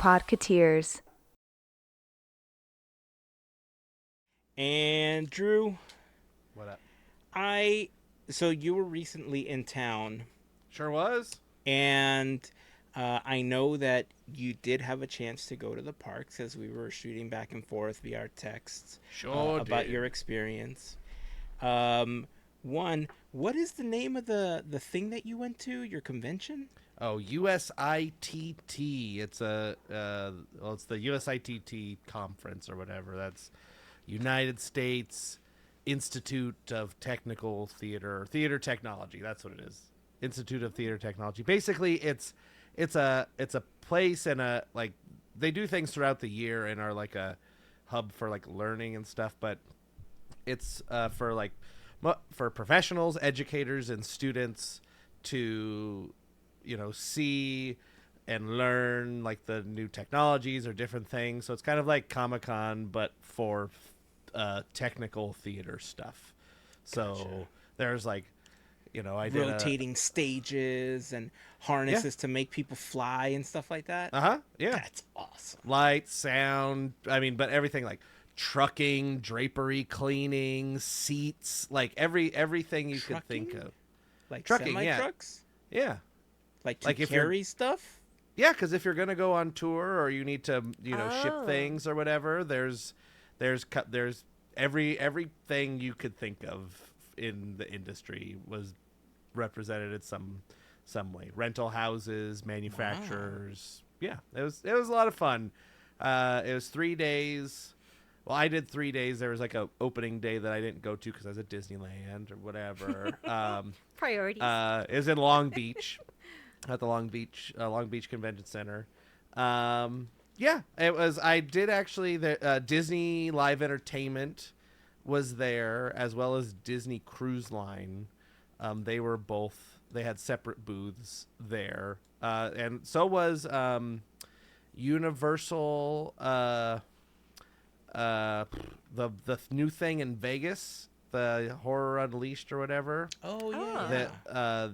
Podketeers. And Drew, What up? I so you were recently in town, Sure was. and I know that you did have a chance to go to the parks as we were shooting back and forth via our texts Sure about did. your experience. Um, One, what is the name of the thing that you went to? Your convention? Oh, USITT. It's the USITT conference or whatever. That's United States Institute of Theater Technology. That's what it is. Institute of Theater Technology. Basically, it's a place and a like they do things throughout the year and are like a hub for like learning and stuff, but it's for like for professionals, educators, and students to see and learn like the new technologies or different things. So it's kind of like Comic-Con but for technical theater stuff. So Gotcha. there's like I did a Rotating stages and yeah. harnesses to make people fly and stuff like that. Uh-huh. Yeah. That's awesome. Light, sound, I mean, but everything like trucking, drapery, cleaning, seats, like everything you could think Trucking? of. Like Trucking, semi yeah. trucks? Yeah. Like to Like if you're carry stuff? yeah, cuz if you're going to go on tour or you need to, ship Oh. things or whatever, there's everything you could think of in the industry was represented in some way. Rental houses, manufacturers. Yeah, it was a lot of fun. It was 3 days. Well, I did 3 days. There was like a opening day that I didn't go to because I was at Disneyland or whatever. Priorities. It was in Long Beach, at the Long Beach Convention Center. Yeah, it was. I did actually. The Disney Live Entertainment was there, as well as Disney Cruise Line. They were both. They had separate booths there, and so was Universal. The new thing in Vegas, the Horror Unleashed or whatever. Oh yeah, Oh.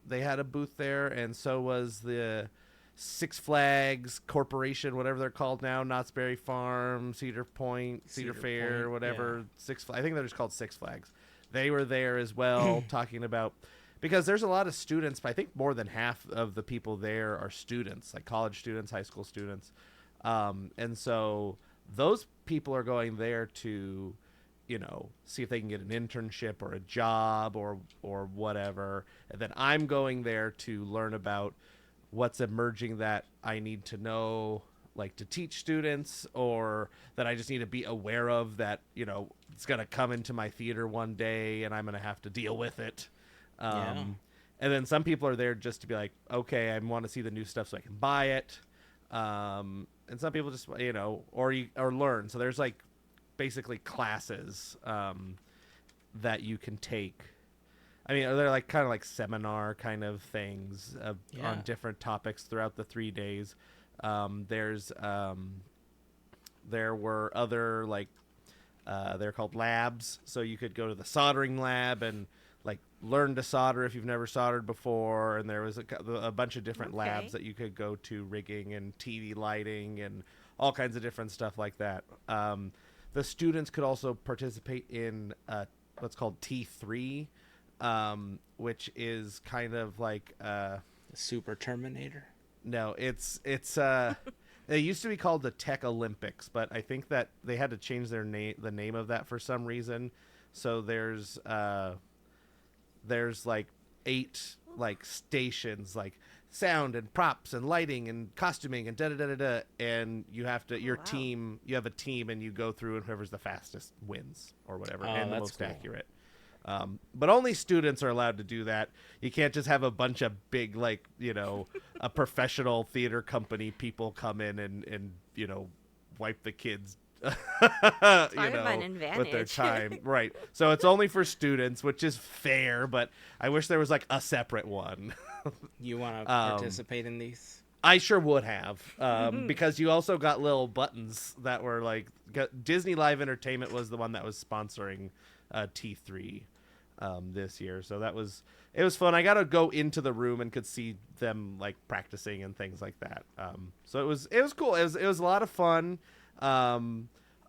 They had a booth there, and so was the Six Flags Corporation, whatever they're called now, Knott's Berry Farm, Cedar Point, Cedar Fair, Point, whatever. yeah. I think they're just called Six Flags. They were there as well, talking about because there's a lot of students. But I think more than half of the people there are students, like college students, high school students, and so those people are going there to see if they can get an internship or a job or whatever, and then I'm going there to learn about what's emerging that I need to know, like to teach students, or that I just need to be aware of that it's going to come into my theater one day and I'm going to have to deal with it. Yeah. And then some people are there just to be like, okay, I want to see the new stuff so I can buy it. And some people just or learn. So there's like basically classes that you can take. I mean, they're like kind of like seminar kind of things Yeah. on different topics throughout the 3 days. There were other like they're called labs, so you could go to the soldering lab and like learn to solder if you've never soldered before, and there was a bunch of different Okay. labs that you could go to, rigging and TV lighting and all kinds of different stuff like that. The students could also participate in what's called T3, which is kind of like The Super Terminator. no, it's it used to be called the Tech Olympics, but I think that they had to change the name of that for some reason. So there's like 8 like stations, like sound and props and lighting and costuming and da da da da da, and you have to wow. you have a team and you go through and whoever's the fastest wins or whatever, Oh, and the that's most cool. accurate. But only students are allowed to do that. You can't just have a bunch of big, like, a professional theater company people come in and wipe the kids, Talk about an with their advantage. time. Right. So it's only for students, which is fair, but I wish there was like a separate one. You want to Um, participate in these? I sure would have, because you also got little buttons that were like Disney Live Entertainment was the one that was sponsoring T3 this year, so that was it was fun. I got to go into the room and could see them like practicing and things like that. So it was cool. It was a lot of fun. I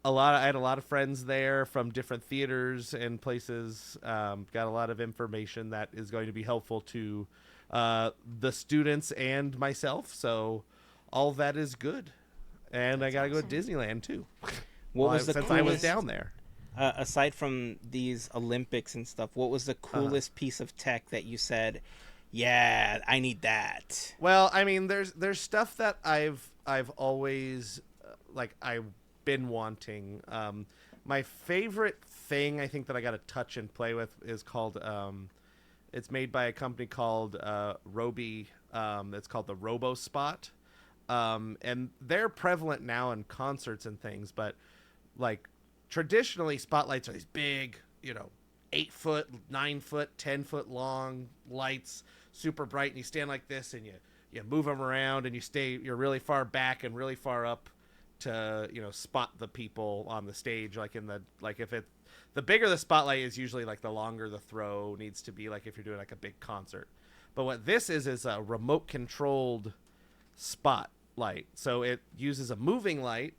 had a lot of friends there from different theaters and places. Got a lot of information that is going to be helpful to the students and myself. So all of that is good. And I got to go to Disneyland too. Since I was down there. Aside from these Olympics and stuff, what was the coolest piece of tech that you said, yeah, I need that? Well, I mean, there's stuff that I've always I've been wanting. My favorite thing I think that I got to touch and play with is called it's made by a company called Roby. It's called the RoboSpot. And they're prevalent now in concerts and things, but like traditionally spotlights are these big, 8 foot, 9 foot, 10 foot long lights, super bright, and you stand like this and you move them around and you're really far back and really far up to, spot the people on the stage. The bigger the spotlight is, usually like the longer the throw needs to be, like if you're doing like a big concert. But what this is a remote controlled spotlight. So it uses a moving light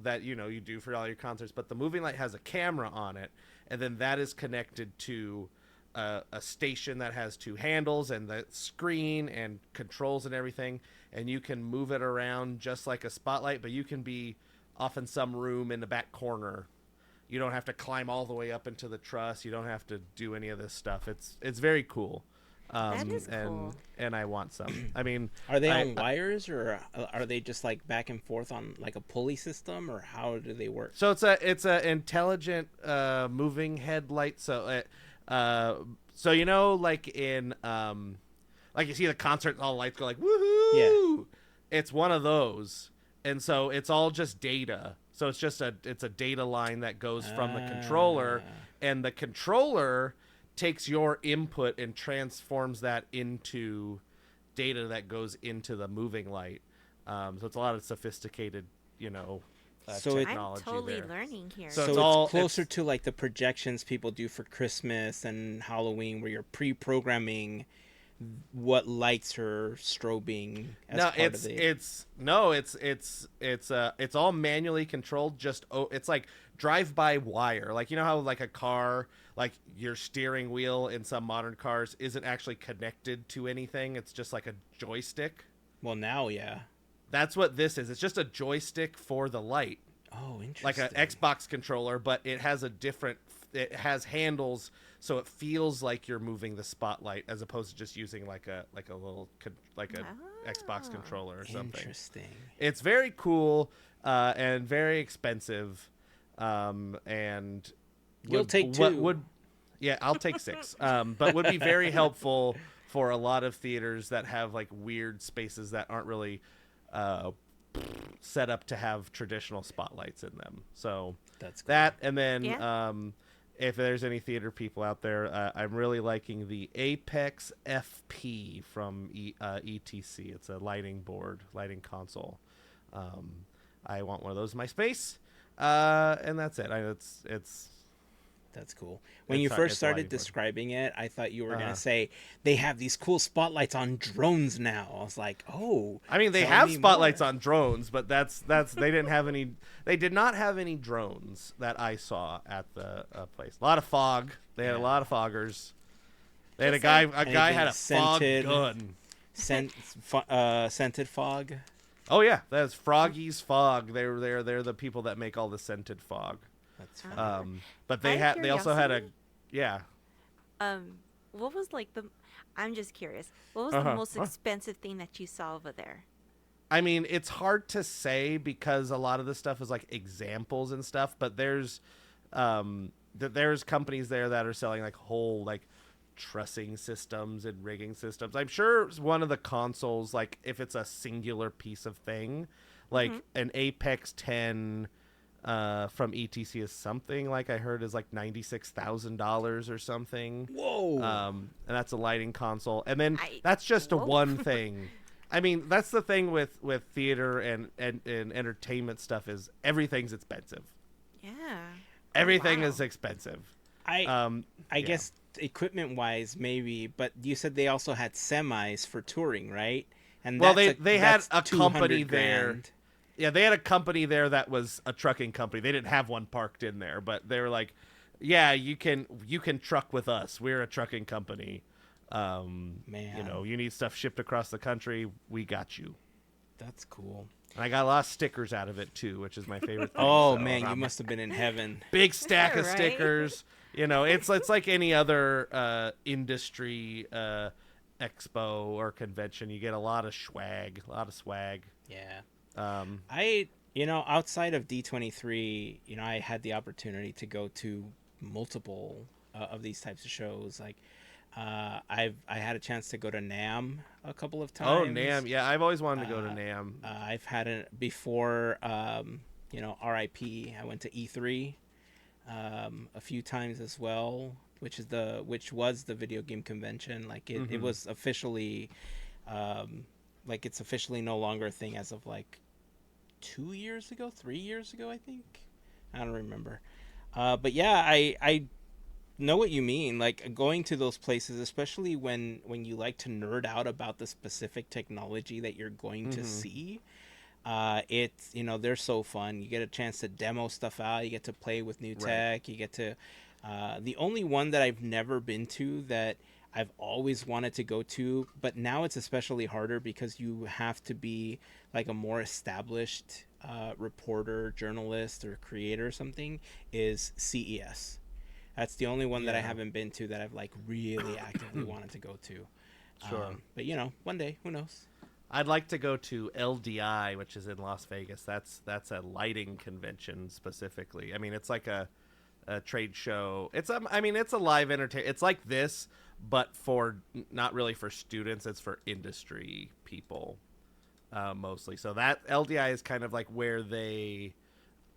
that you do for all your concerts, but the moving light has a camera on it, and then that is connected to a station that has 2 handles and the screen and controls and everything, and you can move it around just like a spotlight, but you can be off in some room in the back corner. You don't have to climb all the way up into the truss. You don't have to do any of this stuff. It's very cool. That is cool. And I want some. I mean, are they on wires, or are they just like back and forth on like a pulley system, or how do they work? So it's a intelligent moving headlight. So like in like you see the concert, all the lights go like woohoo. Yeah. It's one of those, and so it's all just data. So it's a data line that goes from the controller, and the controller takes your input and transforms that into data that goes into the moving light. So it's a lot of sophisticated, so technology. I'm totally there. learning here. So it's closer to like the projections people do for Christmas and Halloween, where you're pre-programming what lights are strobing as part of the... It's all manually controlled. It's like drive-by wire. Like, how like a car, like your steering wheel in some modern cars isn't actually connected to anything. It's just like a joystick. Well, now, yeah. That's what this is. It's just a joystick for the light. Oh, interesting. Like an Xbox controller, but it has it has handles, so it feels like you're moving the spotlight as opposed to just using like a little Xbox controller or something. Interesting. It's very cool and very expensive, and you'll take 2. I'll take 6. But would be very helpful for a lot of theaters that have like weird spaces that aren't really set up to have traditional spotlights in them. So that's cool. That, and then if there's any theater people out there, I'm really liking the Ep614 from ETC. It's a lighting console. I want one of those in my space, and that's it. That's cool. When you first started describing it, I thought you were going to say they have these cool spotlights on drones now. I was like, oh. I mean, they have spotlights on drones, but that's they didn't have any. They did not have any drones that I saw at the place. A lot of fog. They had a lot of foggers. They had a guy had a fog gun. Scented fog. Oh yeah, that's Froggy's Fog. They're the people that make all the scented fog. That's fun. But they also had a what was like I'm just curious. What was the most expensive thing that you saw over there? I mean, it's hard to say because a lot of this stuff is like examples and stuff, but there's companies there that are selling like whole like trussing systems and rigging systems. I'm sure one of the consoles, like if it's a singular piece of thing, like an Apex 10 from ETC is something like I heard is like $96,000 or something. Whoa! And that's a lighting console, and then that's just a one thing. I mean, that's the thing with theater and entertainment stuff is everything's expensive. Yeah. Everything is expensive. I guess equipment wise, maybe, but you said they also had semis for touring, right? And well, they had a company there. Yeah, they had a company there that was a trucking company. They didn't have one parked in there, but they were like, "Yeah, you can truck with us. We're a trucking company. Man, you know, you need stuff shipped across the country. We got you." That's cool. And I got a lot of stickers out of it too, which is my favorite thing. Oh, so, man, you must have been in heaven. Big stack of stickers. You know, it's like any other industry expo or convention. You get a lot of swag. Yeah. Outside of D23, I had the opportunity to go to multiple of these types of shows. Like, I had a chance to go to NAMM a couple of times. Oh, NAMM. Yeah, I've always wanted to go to NAMM. I've had it before, RIP. I went to E3 a few times as well, which was the video game convention. Like, it was officially, it's officially no longer a thing as of, 3 years ago, I think. I don't remember. But yeah, I know what you mean. Like, going to those places, especially when you like to nerd out about the specific technology that you're going to see, it's, they're so fun. You get a chance to demo stuff out. You get to play with new tech. You get to, the only one that I've never been to that I've always wanted to go to, but now it's especially harder because you have to be like a more established reporter, journalist, or creator or something, is CES. That's the only one that I haven't been to that I've really actively wanted to go to. Sure. But one day, who knows? I'd like to go to LDI, which is in Las Vegas. That's a lighting convention specifically. I mean, it's like a trade show. It's a live entertainment. It's like this, but for not really for students. It's for industry people mostly. So that LDI is kind of like where they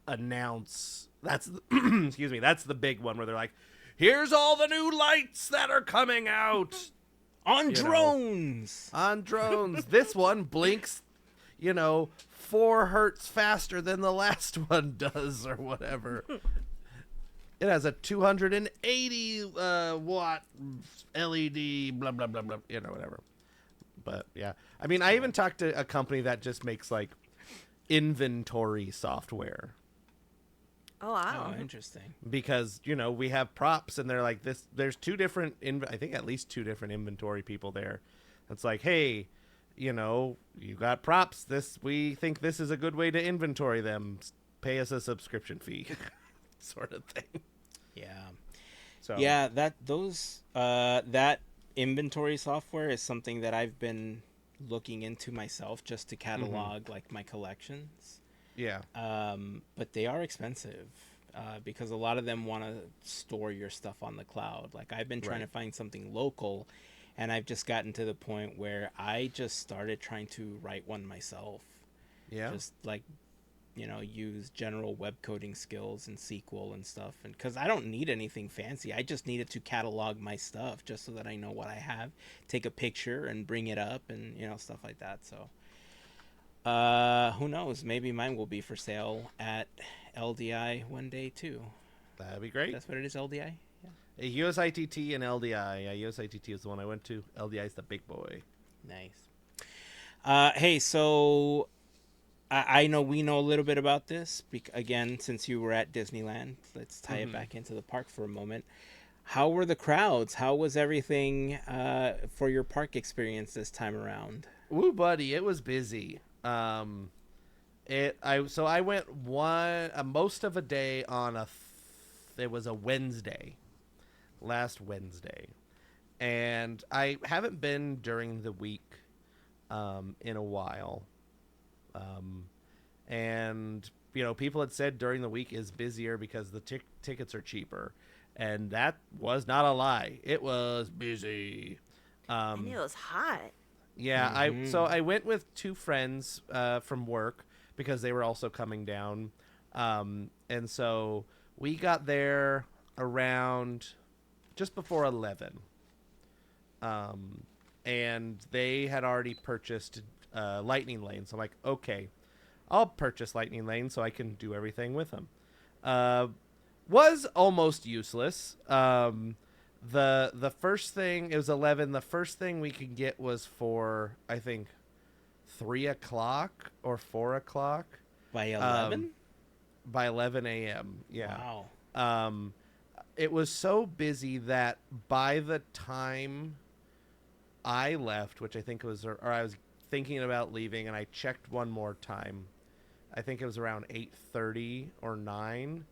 announce. That's excuse me. That's the big one where they're like, "Here's all the new lights that are coming out on drones." On drones. This one blinks, 4 hertz faster than the last one does, or whatever. It has a 280 watt LED, blah, blah, blah, blah, whatever. But, yeah. I mean, I even talked to a company that just makes, inventory software. Oh, wow. Oh, interesting. Because, we have props, and they're like, there's 2 different, I think at least 2 different inventory people there. It's like, hey, you got props. We think this is a good way to inventory them. Pay us a subscription fee. Sort of thing. Yeah. So yeah, that inventory software is something that I've been looking into myself just to catalog my collections. Yeah. But they are expensive because a lot of them want to store your stuff on the cloud. Like, I've been trying to find something local, and I've just gotten to the point where I just started trying to write one myself. Yeah. Just use general web coding skills and SQL and stuff, and because I don't need anything fancy, I just needed to catalog my stuff just so that I know what I have, take a picture and bring it up, and stuff like that. So who knows, maybe mine will be for sale at LDI one day too. That'd be great. That's what it is, LDI. Yeah. USITT and LDI. Yeah, USITT is the one I went to. LDI is the big boy. Nice. Hey, so I know we know a little bit about this. Again, since you were at Disneyland, let's tie it back into the park for a moment. How were the crowds? How was everything for your park experience this time around? Woo, buddy, it was busy. I went most of a day on it was a Wednesday, last Wednesday, and I haven't been during the week in a while. And people had said during the week is busier because the tickets are cheaper, and that was not a lie. It was busy. And it was hot. Yeah, I went with 2 friends from work because they were also coming down, and so we got there around just before 11, and they had already purchased Lightning Lane. So I'm like, okay, I'll purchase Lightning Lane so I can do everything with them. Was almost useless. The first thing, it was 11. The first thing we could get was for, I think, 3 o'clock or 4 o'clock. By 11? By 11 a.m. Yeah. Wow. It was so busy that by the time I left, which I think was, or I was thinking about leaving, and I checked one more time, I think it was around 8:30 or 9.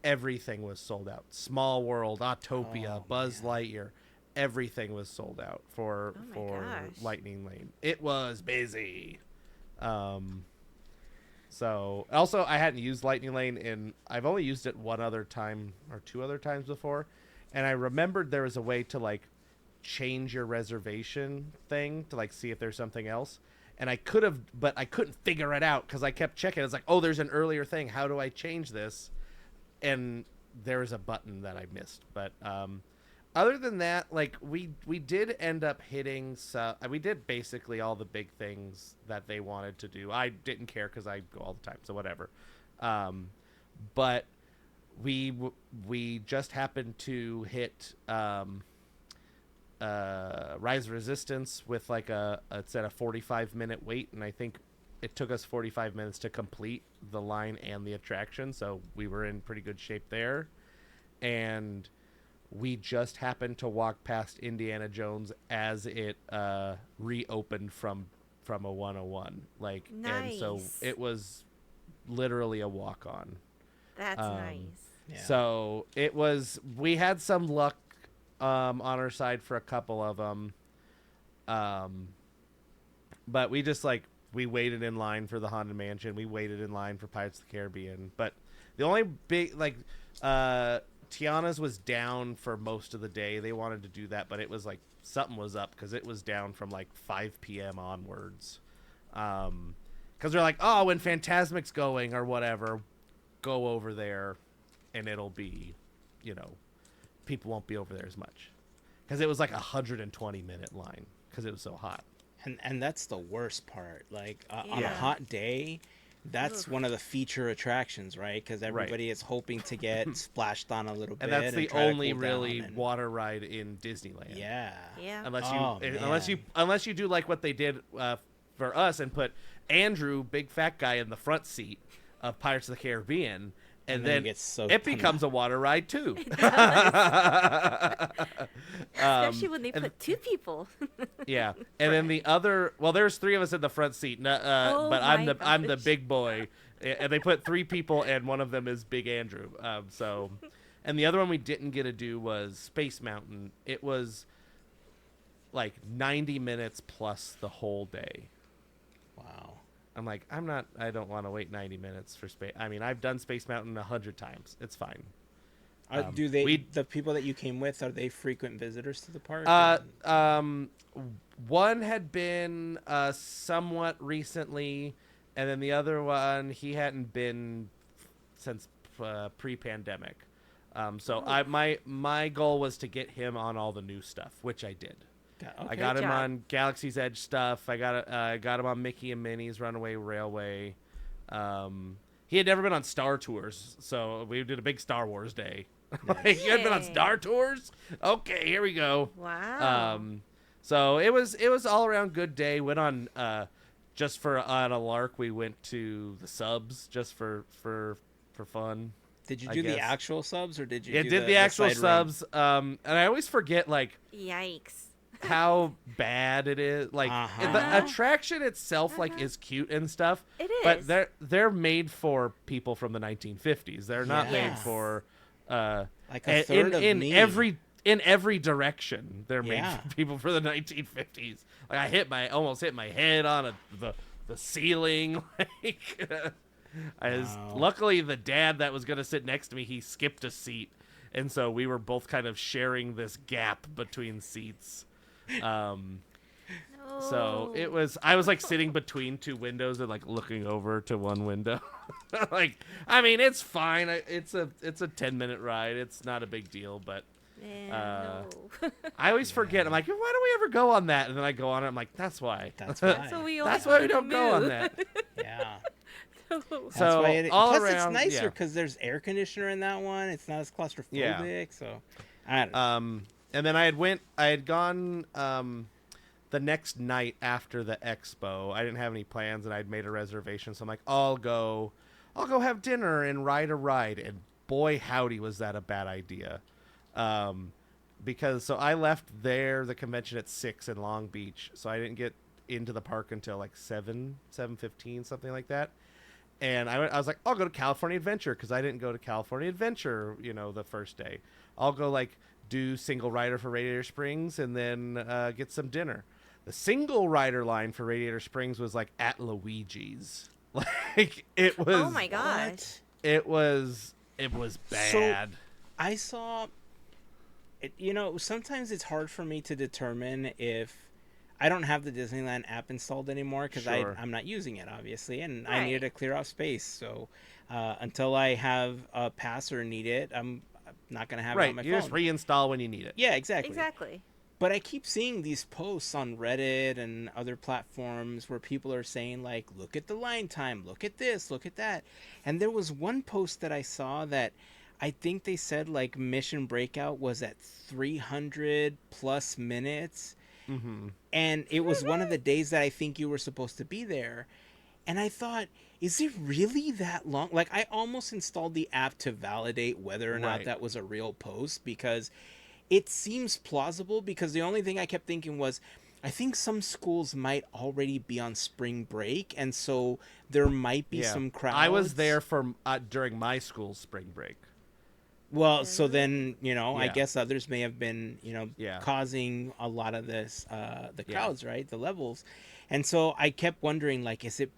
Everything was sold out. Small World, Autopia, Buzz Lightyear, everything was sold out for gosh. Lightning Lane. It was busy. So also I hadn't used Lightning Lane I've only used it one other time or 2 other times before, and I remembered there was a way to like change your reservation thing to like see if there's something else, and I could have, but I couldn't figure it out because I kept checking. It's like, oh, there's an earlier thing. How do I change this? And there was a button that I missed. But other than that, like we did end up hitting. We did basically all the big things that they wanted to do. I didn't care because I go all the time, so whatever. But we just happened to hit Rise of Resistance with like it's at a 45-minute wait, and I think it took us 45 minutes to complete the line and the attraction, so we were in pretty good shape there. And we just happened to walk past Indiana Jones as it reopened from a 101. Like, nice. And so it was literally a walk-on. That's nice. Yeah. So it was. We had some luck on our side for a couple of them, but we just like. We waited in line for the Haunted Mansion. We waited in line for Pirates of the Caribbean. But the only big, like, Tiana's was down for most of the day. They wanted to do that, but it was like something was up because it was down from like 5 p.m. onwards. Because they're like, oh, when Fantasmic's going or whatever, go over there and it'll be, people won't be over there as much. Because it was like a 120-minute line because it was so hot. And that's the worst part. Like, on a hot day, that's one of the feature attractions, right? Because everybody is hoping to get splashed on a little bit. And that's the try to only cool really down water ride in Disneyland. Yeah. Yeah. Unless you do like what they did for us and put Andrew, big fat guy, in the front seat of Pirates of the Caribbean. And then it becomes a water ride too. Especially when they put 2 people. Yeah, and then the other. Well, there's 3 of us in the front seat, but I'm the big boy, and they put 3 people, and one of them is Big Andrew. And the other one we didn't get to do was Space Mountain. It was like 90 minutes plus the whole day. Wow. I'm like, I don't want to wait 90 minutes for Space. I mean, I've done Space Mountain 100 times. It's fine. The people that you came with, are they frequent visitors to the park? One had been somewhat recently, and then the other one, he hadn't been since pre-pandemic. My goal was to get him on all the new stuff, which I did. Okay. I got him on Galaxy's Edge stuff. I got him on Mickey and Minnie's Runaway Railway. He had never been on Star Tours, so we did a big Star Wars day. Like, you had been on Star Tours? Okay, here we go. Wow. So it was all around good day. Went on on a lark. We went to the subs just for fun. Did you do the actual subs or did you? Yeah, did the actual subs. And I always forget Yikes. how bad it is. Like the attraction itself is cute and stuff. It is. But they're made for people from the 1950s. They're not made for like a third of me. In every direction. They're made for people for the 1950s. Like I almost hit my head on the ceiling. Luckily the dad that was going to sit next to me, he skipped a seat. And so we were both kind of sharing this gap between seats. So I was like sitting between 2 windows and like looking over to one window. Like, I mean, it's fine. It's a 10-minute ride. It's not a big deal, but no. I always forget. I'm like, why don't we ever go on that? And then I go on it. I'm like, that's why. That's why. That's why we don't go on that. Yeah. So all plus around, it's nicer because there's air conditioner in that one. It's not as claustrophobic. So I don't know. And then I had gone the next night after the expo. I didn't have any plans, and I'd made a reservation, so I'm like, I'll go have dinner and ride a ride. And boy, howdy, was that a bad idea. Because so I left the convention at 6 in Long Beach, so I didn't get into the park until like 7:15, something like that. And I was like, I'll go to California Adventure, because I didn't go to California Adventure, the first day. I'll go like do single rider for Radiator Springs and then get some dinner. The single rider line for Radiator Springs was like at Luigi's. Like it was. Oh my gosh. It was bad. So, I saw. Sometimes it's hard for me to determine if I don't have the Disneyland app installed anymore because Sure. I'm not using it, obviously, and I Right. needed to clear off space. So until I have a pass or need it, I'm not going to have it on my You phone. just reinstall when you need it. Yeah, exactly. Exactly. But I keep seeing these posts on Reddit and other platforms where people are saying, like, look at the line time, look at this, look at that. And there was one post that I saw that I think they said, like, Mission Breakout was at 300 plus minutes. Mm-hmm. And it was one of the days that I think you were supposed to be there. And I thought, is it really that long? Like, I almost installed the app to validate whether or not Right. that was a real post, because it seems plausible, because the only thing I kept thinking was, I think some schools might already be on spring break, and so there might be some crowds. I was there for during my school's spring break. Well, so then, I Yeah. guess others may have been, Yeah. causing a lot of this, the crowds, right? The levels. And so I kept wondering, like, is it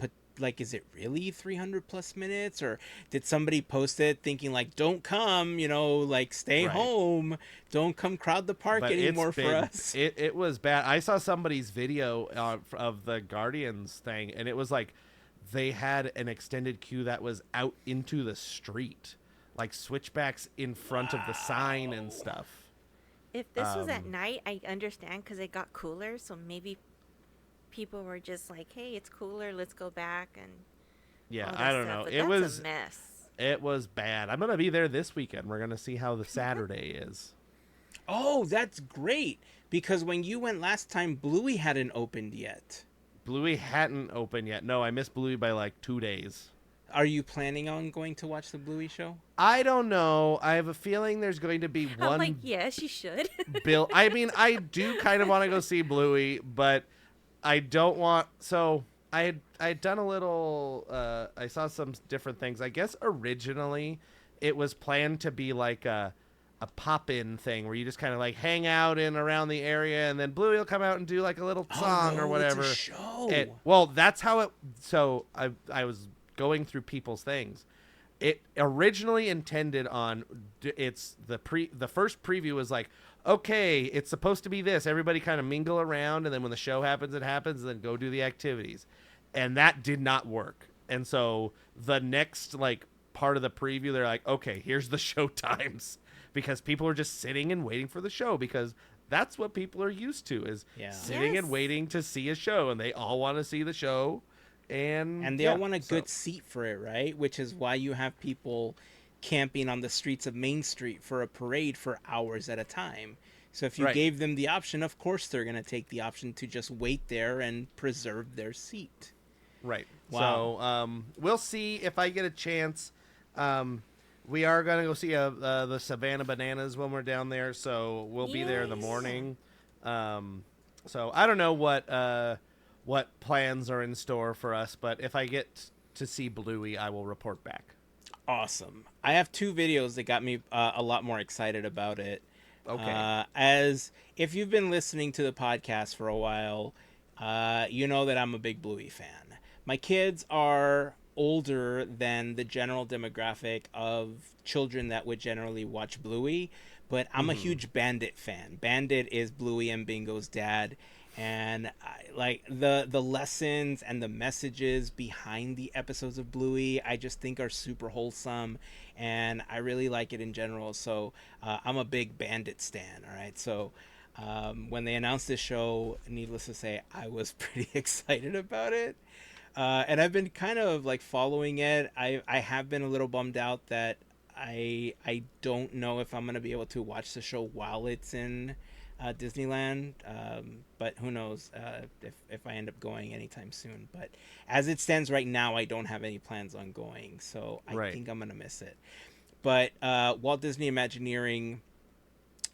really 300 plus minutes, or did somebody post it thinking like, don't come, like stay Right. home, don't come crowd the park But anymore for us. It was bad. I saw somebody's video of the Guardians thing, and it was like they had an extended queue that was out into the street, like switchbacks in front of the sign and stuff. If this was at night, I understand because it got cooler. So maybe people were just like, "Hey, it's cooler. Let's go back." And Yeah, all that I don't stuff. know. But It that's was a mess. it was bad. I'm gonna be there this weekend. We're gonna see how the Saturday is. Oh, that's great, because when you went last time, Bluey hadn't opened yet. Bluey hadn't opened yet. No, I missed Bluey by like 2 days. Are you planning on going to watch the Bluey show? I don't know. I have a feeling there's going to be I'm one like, yes, you should. bill. I mean, I do kind of want to go see Bluey, but I don't want. So I had done a little. I saw some different things. I guess originally it was planned to be like a pop-in thing where you just kind of like hang out in around the area, and then Bluey will come out and do like a little song or whatever. It's a show. Well, that's how it. So I was going through people's things. It originally intended on it's the first preview was like, okay, it's supposed to be this. Everybody kind of mingle around, and then when the show happens, it happens, and then go do the activities. And that did not work. And so the next like part of the preview, they're like, okay, here's the show times, because people are just sitting and waiting for the show, because that's what people are used to, is sitting and Yes. waiting to see a show, and they all want to see the show. And they all want a good seat for it, right? Which is why you have people camping on the streets of Main Street for a parade for hours at a time. So if you gave them the option, of course they're going to take the option to just wait there and preserve their seat. Right. Wow. So we'll see if I get a chance. We are going to go see the Savannah Bananas when we're down there, so we'll be there in the Yes. morning. So I don't know what plans are in store for us, but if I get to see Bluey, I will report back. Awesome. I have 2 videos that got me a lot more excited about it. Okay. As if you've been listening to the podcast for a while, you know that I'm a big Bluey fan. My kids are older than the general demographic of children that would generally watch Bluey, but I'm a huge Bandit fan. Bandit is Bluey and Bingo's dad, and like the lessons and the messages behind the episodes of Bluey, I just think are super wholesome, and I really like it in general. So I'm a big Bandit stan. All right, so when they announced this show, needless to say, I was pretty excited about it. And I've been kind of like following it. I have been a little bummed out that I don't know if I'm gonna be able to watch the show while it's in Disneyland, but who knows if I end up going anytime soon. But as it stands right now, I don't have any plans on going, so I Right. think I'm gonna miss it. But Walt Disney Imagineering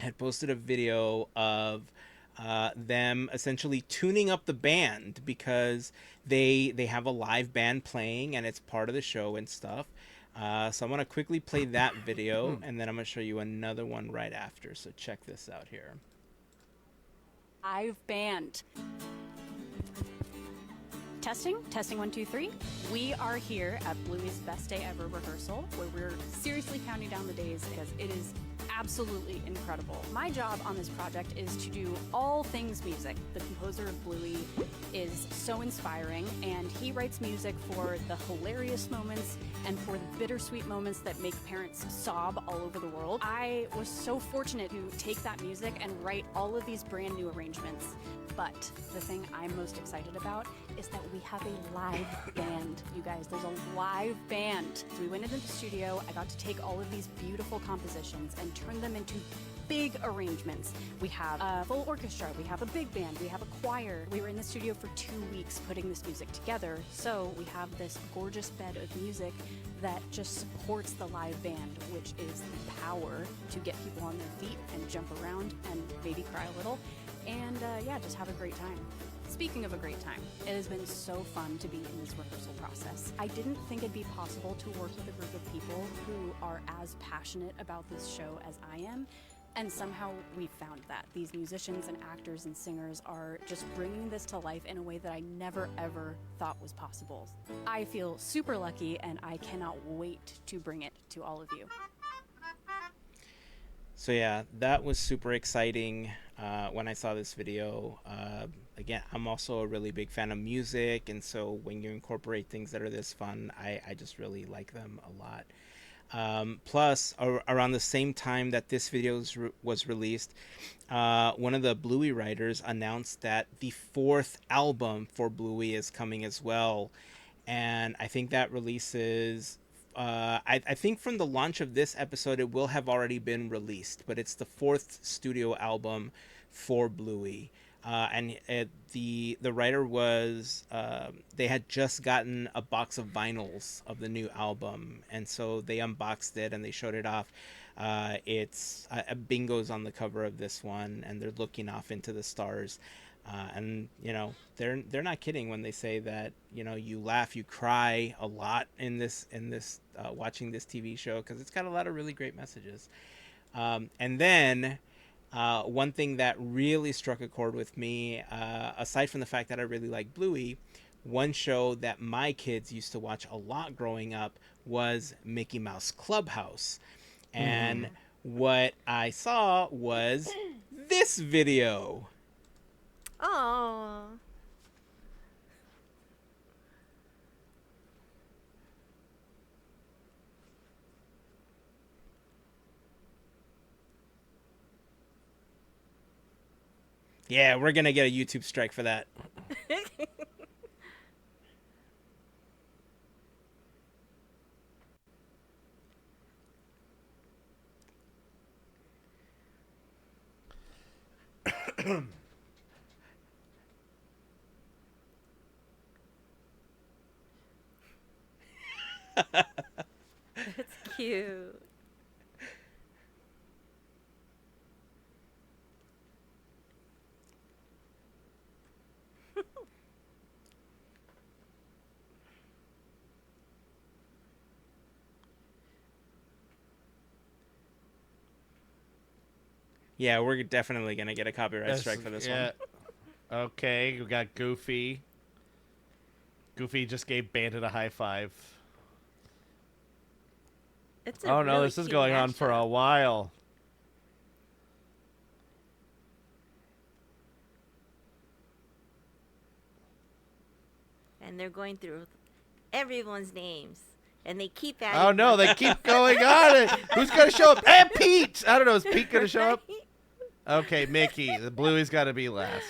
had posted a video of them essentially tuning up the band because they have a live band playing and it's part of the show and stuff. So I'm gonna quickly play that video and then I'm gonna show you another one right after. So check this out here. Live band. Testing, 1, 2, 3. We are here at Bluey's Best Day Ever rehearsal, where we're seriously counting down the days because it is absolutely incredible. My job on this project is to do all things music. The composer of Bluey is so inspiring, and he writes music for the hilarious moments and for the bittersweet moments that make parents sob all over the world. I was so fortunate to take that music and write all of these brand new arrangements. But the thing I'm most excited about is that we have a live band, you guys. There's a live band. So we went into the studio. I got to take all of these beautiful compositions and turn them into big arrangements. We have a full orchestra, we have a big band, we have a choir. We were in the studio for 2 weeks putting this music together, so we have this gorgeous bed of music that just supports the live band, which is the power to get people on their feet and jump around and maybe cry a little, and yeah, just have a great time. Speaking of a great time, it has been so fun to be in this rehearsal process. I didn't think it'd be possible to work with a group of people who are as passionate about this show as I am, and somehow we found that. These musicians and actors and singers are just bringing this to life in a way that I never ever thought was possible. I feel super lucky, and I cannot wait to bring it to all of you. So yeah, that was super exciting when I saw this video. Again, I'm also a really big fan of music, and so when you incorporate things that are this fun, I just really like them a lot. Plus, around the same time that this video was released, one of the Bluey writers announced that the 4th album for Bluey is coming as well. And I think that releases... I think from the launch of this episode, it will have already been released, but it's the 4th studio album for Bluey. And the writer was they had just gotten a box of vinyls of the new album, and so they unboxed it and they showed it off. It's Bingo's on the cover of this one, and they're looking off into the stars. And you know, they're not kidding when they say that, you know, you laugh, you cry a lot in this watching this TV show, because it's got a lot of really great messages. And then one thing that really struck a chord with me, aside from the fact that I really like Bluey, one show that my kids used to watch a lot growing up was Mickey Mouse Clubhouse. And what I saw was this video. Oh. Yeah, we're gonna get a YouTube strike for that. That's cute. Yeah, we're definitely gonna get a copyright strike for this one. Okay, we got Goofy. Goofy just gave Bandit a high five. It's a Oh no, really this is cute going on for a mashup. while. And they're going through everyone's names, and they keep adding. Oh no, more. they keep going on it. Who's gonna show up? And Pete! I don't know, is Pete gonna show up? Right? Okay, Mickey. The Bluey's gotta be last.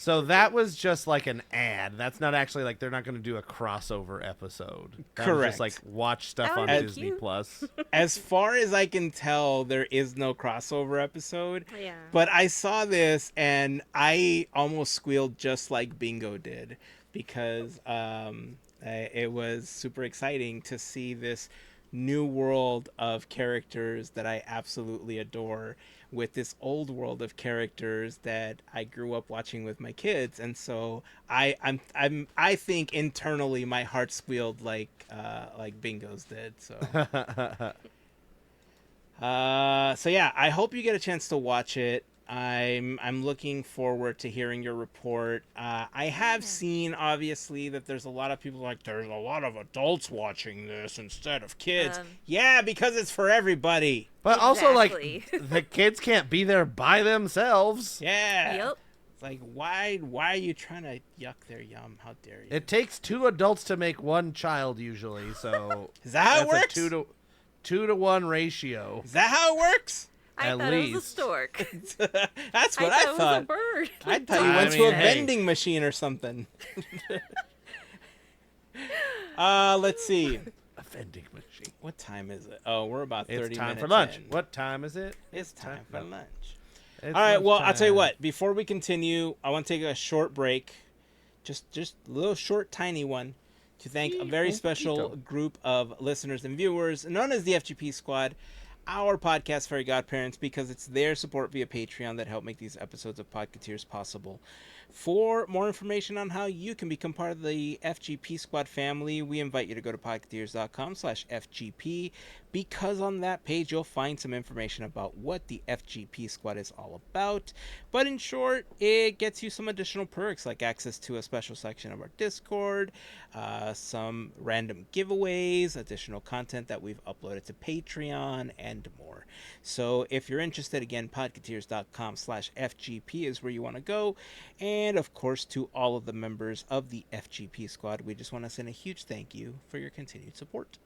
So that was just like an ad. That's not actually like they're not going to do a crossover episode. That was Correct. just like watch stuff That on would be Disney cute. Plus. As far as I can tell, there is no crossover episode. Yeah. But I saw this and I almost squealed just like Bingo did because it was super exciting to see this new world of characters that I absolutely adore with this old world of characters that I grew up watching with my kids. And so I think internally my heart squealed like Bingo's did. So so yeah, I hope you get a chance to watch it. I'm looking forward to hearing your report. I have seen obviously that there's a lot of people like there's a lot of adults watching this instead of kids. Yeah, because it's for everybody. But also, like, Exactly. the kids can't be there by themselves. Yeah. Yep. It's like why are you trying to yuck their yum? How dare you? It takes 2 adults to make 1 child usually, so Is that how it that's works? a 2 to 1 ratio. Is that how it works? I At thought it was a least. stork. That's what I thought it was a thought. bird. I thought you I went to mean, a hey. vending machine or something. Let's see. A vending machine. What time is it? Oh, we're about 30 It's time minutes for lunch. in. What time is it? It's time for no. lunch. It's All right, well, I'll tell you lunchtime. what. Before we continue, I want to take a short break. Just a little short, tiny one to thank a very special group of listeners and viewers known as the FGP Squad, our podcast, Fairy Godparents, because it's their support via Patreon that help make these episodes of Podketeers possible. For more information on how you can become part of the FGP Squad family, we invite you to go to podketeers.com/FGP, because on that page you'll find some information about what the FGP Squad is all about. But in short, it gets you some additional perks like access to a special section of our Discord, some random giveaways, additional content that we've uploaded to Patreon, and more. So if you're interested, again, podketeers.com/FGP is where you want to go. And of course, to all of the members of the FGP Squad, we just want to send a huge thank you for your continued support.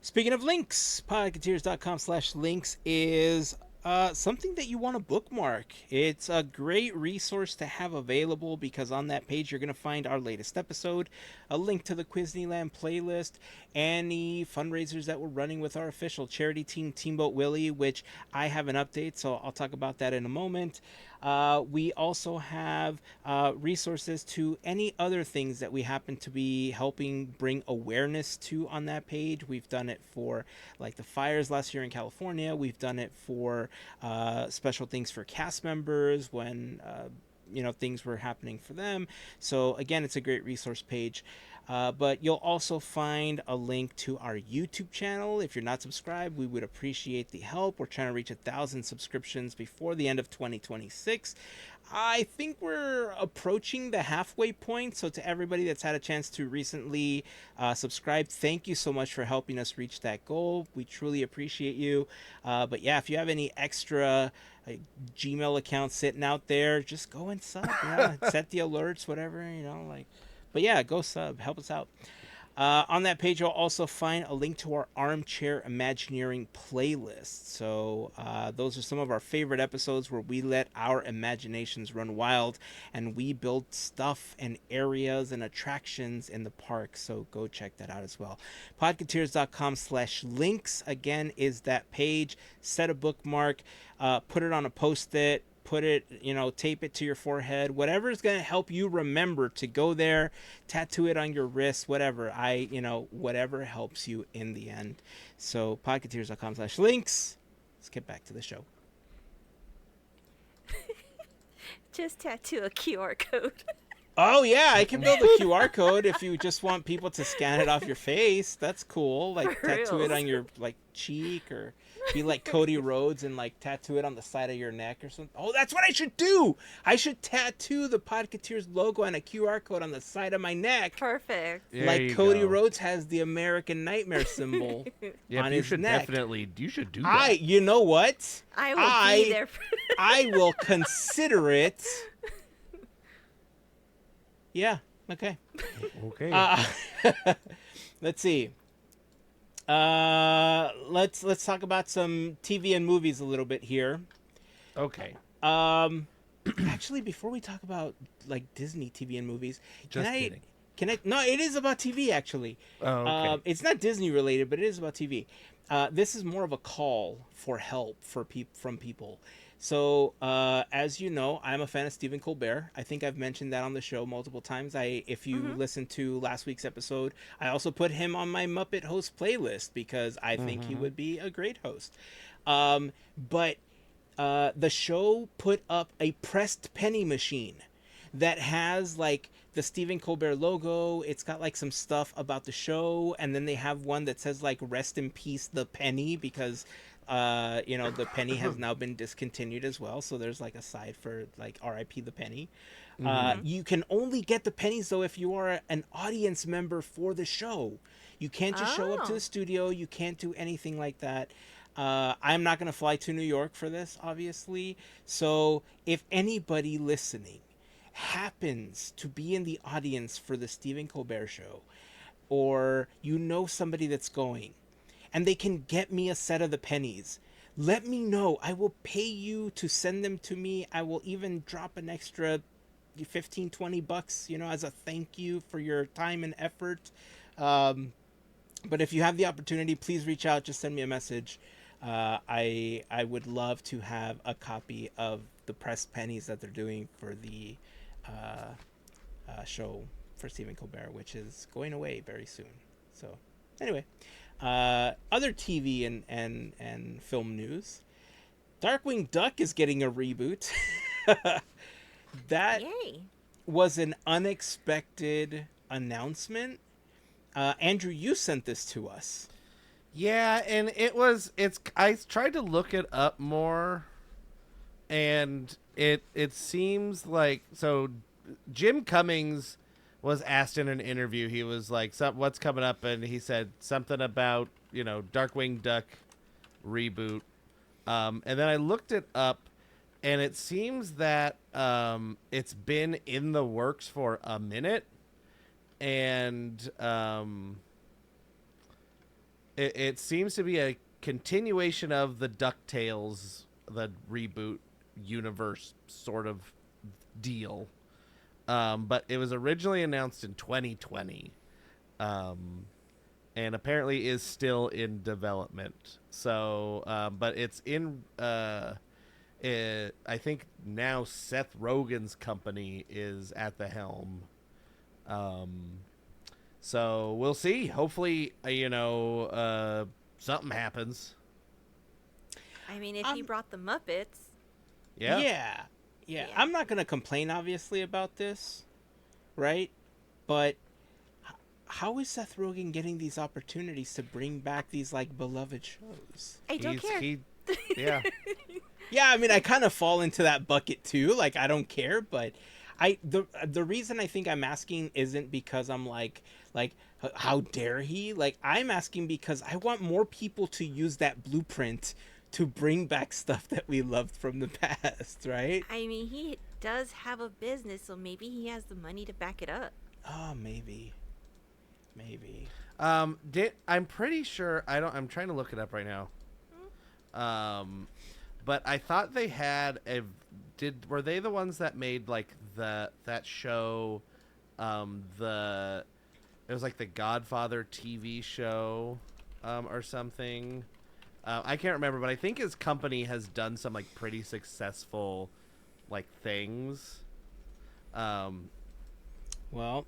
Speaking of links, podketeers.com/links is something that you want to bookmark. It's a great resource to have available because on that page you're going to find our latest episode, a link to the Quizneyland playlist, any fundraisers that we're running with our official charity team, Teamboat Willie, which I have an update, so I'll talk about that in a moment. We also have resources to any other things that we happen to be helping bring awareness to on that page. We've done it for like the fires last year in California. We've done it for special things for cast members when things were happening for them. So again, it's a great resource page. But you'll also find a link to our YouTube channel. If you're not subscribed, we would appreciate the help. We're trying to reach 1,000 subscriptions before the end of 2026. I think we're approaching the halfway point. So to everybody that's had a chance to recently subscribe, thank you so much for helping us reach that goal. We truly appreciate you. But yeah, if you have any extra Gmail accounts sitting out there, just go and sub. Set the alerts, whatever, But yeah, go sub. Help us out. On that page, you'll also find a link to our Armchair Imagineering playlist. So those are some of our favorite episodes where we let our imaginations run wild and we build stuff and areas and attractions in the park. So go check that out as well. Podketeers.com/links, again, is that page. Set a bookmark, put it on a Post-it. Put it, tape it to your forehead, whatever is going to help you remember to go there, tattoo it on your wrist, whatever. Whatever helps you in the end. So podketeers.com/links. Let's get back to the show. Just tattoo a QR code. Oh yeah, I can build a QR code if you just want people to scan it off your face. That's cool. Like For tattoo it reals. on your cheek, or be like Cody Rhodes and tattoo it on the side of your neck or something. Oh, that's what I should do. I should tattoo the Podketeers logo and a QR code on the side of my neck. Perfect. There Like you Cody go. Rhodes has the American Nightmare symbol Yeah, on you his should neck. you should do that. You know what? I will be there. I will consider it. Yeah. Okay. Okay. Let's see. Let's talk about some TV and movies a little bit here. Okay. Actually, before we talk about like Disney TV and movies, Just kidding. Can I? No, it is about TV actually. Oh, okay. It's not Disney related, but it is about TV. This is more of a call for help from people. So, as you know, I'm a fan of Stephen Colbert. I think I've mentioned that on the show multiple times. If you listened to last week's episode, I also put him on my Muppet host playlist because I think he would be a great host. But the show put up a pressed penny machine that has like the Stephen Colbert logo. It's got like some stuff about the show, and then they have one that says like "Rest in peace, the penny," because the penny has now been discontinued as well. So there's like a side for like R.I.P. the penny. You can only get the pennies though if you are an audience member for the show. You can't just show up to the studio. You can't do anything like that. I'm not going to fly to New York for this, obviously. So if anybody listening happens to be in the audience for the Stephen Colbert show, or you know somebody that's going, and they can get me a set of the pennies, let me know. I will pay you to send them to me. I will even drop an extra 15, $20, as a thank you for your time and effort. But if you have the opportunity, please reach out. Just send me a message. I would love to have a copy of the pressed pennies that they're doing for the show for Stephen Colbert, which is going away very soon. So anyway, other TV and film news. Darkwing Duck is getting a reboot. That Yay. was an unexpected announcement. Andrew, you sent this to us. Yeah, and I tried to look it up more, and it seems like, so Jim Cummings was asked in an interview, he was like, what's coming up? And he said something about, Darkwing Duck reboot. And then I looked it up, and it seems that it's been in the works for a minute, and it seems to be a continuation of the DuckTales, the reboot universe sort of deal. But it was originally announced in 2020, and apparently is still in development. So, but it's in, I think now Seth Rogen's company is at the helm. So we'll see. Hopefully, something happens. I mean, if he brought the Muppets. Yeah. I'm not going to complain, obviously, about this, right? But how is Seth Rogen getting these opportunities to bring back these, like, beloved shows? I don't care. Yeah. Yeah, I mean, I kind of fall into that bucket, too. Like, I don't care, but the reason I think I'm asking isn't because I'm like, how dare he? Like, I'm asking because I want more people to use that blueprint to bring back stuff that we loved from the past, right? I mean, he does have a business, so maybe he has the money to back it up. Oh, maybe. I'm pretty sure, I'm trying to look it up right now. But I thought they had were they the ones that made like that show, it was like the Godfather TV show, or something. I can't remember, but I think his company has done some like pretty successful like things. Well,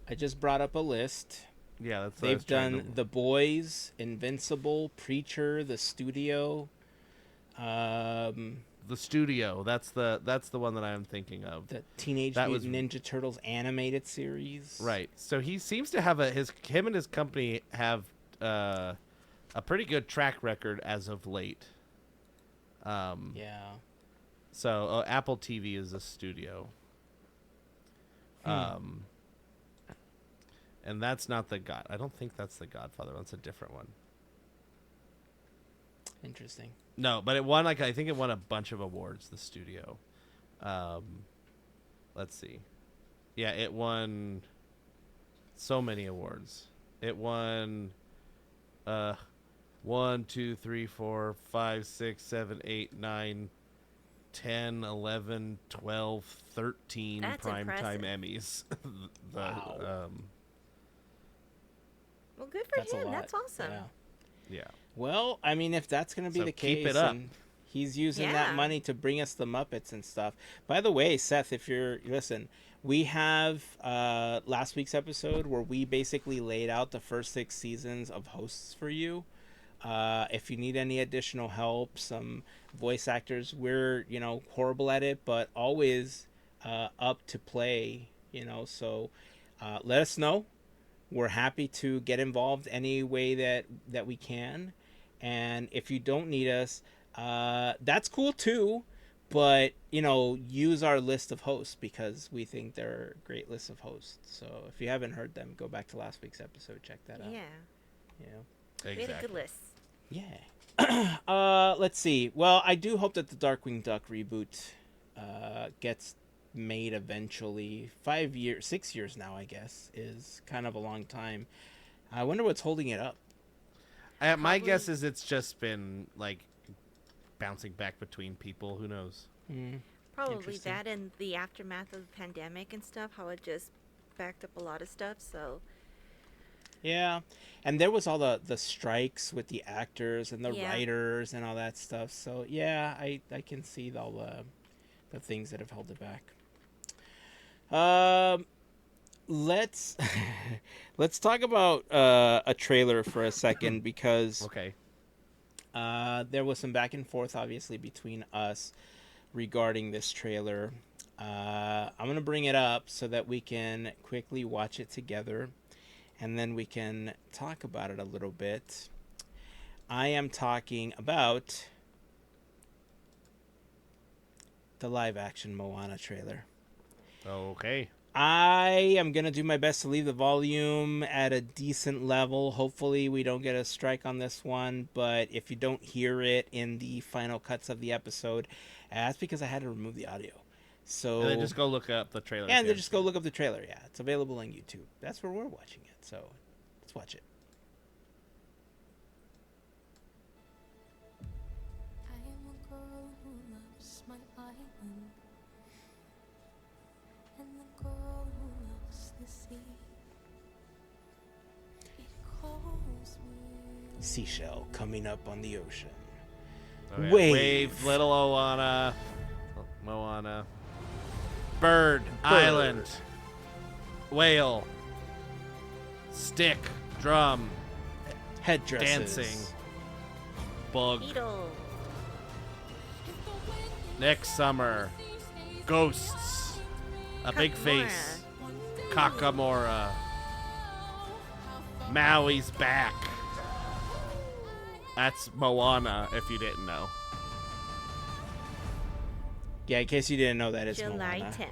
I just brought up a list. Yeah, that's what They've done The Boys, Invincible, Preacher, The Studio. The Studio. That's the one that I'm thinking of. The Teenage Mutant Ninja Turtles animated series. Right. So he seems to have him and his company have a pretty good track record as of late. Yeah. So Apple TV is a studio. And that's not I don't think that's the Godfather. That's a different one. Interesting. No, but it won I think it won a bunch of awards, the studio. Let's see. Yeah, it won so many awards. It won 1, 2, 3, 4, 5, 6, 7, 8, 9, 10, 11, 12, 13 That's primetime impressive. Emmys. Wow. Well, good for That's a him. lot. That's awesome. Yeah. Yeah. Well, I mean, if that's going to be So the keep case, it up. and he's using that Yeah. money to bring us the Muppets and stuff. By the way, Seth, if you're listen, we have last week's episode where we basically laid out the first 6 seasons of hosts for you. If you need any additional help, some voice actors, we're horrible at it, but always up to play. So let us know. We're happy to get involved any way that we can. And if you don't need us, that's cool too. But, use our list of hosts because we think they're a great list of hosts. So if you haven't heard them, go back to last week's episode. Check that out. Yeah. Exactly. We had a good list. Yeah. Let's see. Well, I do hope that the Darkwing Duck reboot gets made eventually. 6 years now, I guess, is kind of a long time. I wonder what's holding it up. My guess is it's just been like bouncing back between people. Who knows? Probably Interesting. that and the aftermath of the pandemic and stuff, how it just backed up a lot of stuff. So, Yeah, and there was all the strikes with the actors and the Yeah. writers and all that stuff. So yeah, I can see all the things that have held it back. Let's let's talk about a trailer for a second because Okay. there was some back and forth, obviously, between us regarding this trailer. I'm gonna bring it up so that we can quickly watch it together, and then we can talk about it a little bit. I am talking about the live-action Moana trailer. Okay. I am going to do my best to leave the volume at a decent level. Hopefully we don't get a strike on this one, but if you don't hear it in the final cuts of the episode, that's because I had to remove the audio. So And then just go look up the trailer. and then again. just go look up the trailer. Yeah, it's available on YouTube. That's where we're watching it. So let's watch it. I am a girl who loves my island, and the girl who loves the sea. It calls me. Seashell coming up on the ocean. Oh, yeah. Wave. Little Moana. Bird. Island. Whale. Stick. Drum. Headdresses. Dancing. Bug. Beetle. Next summer. Ghosts. A big face. Kakamora. Maui's back. That's Moana, if you didn't know. Yeah, in case you didn't know that, it's July Moana. 10th.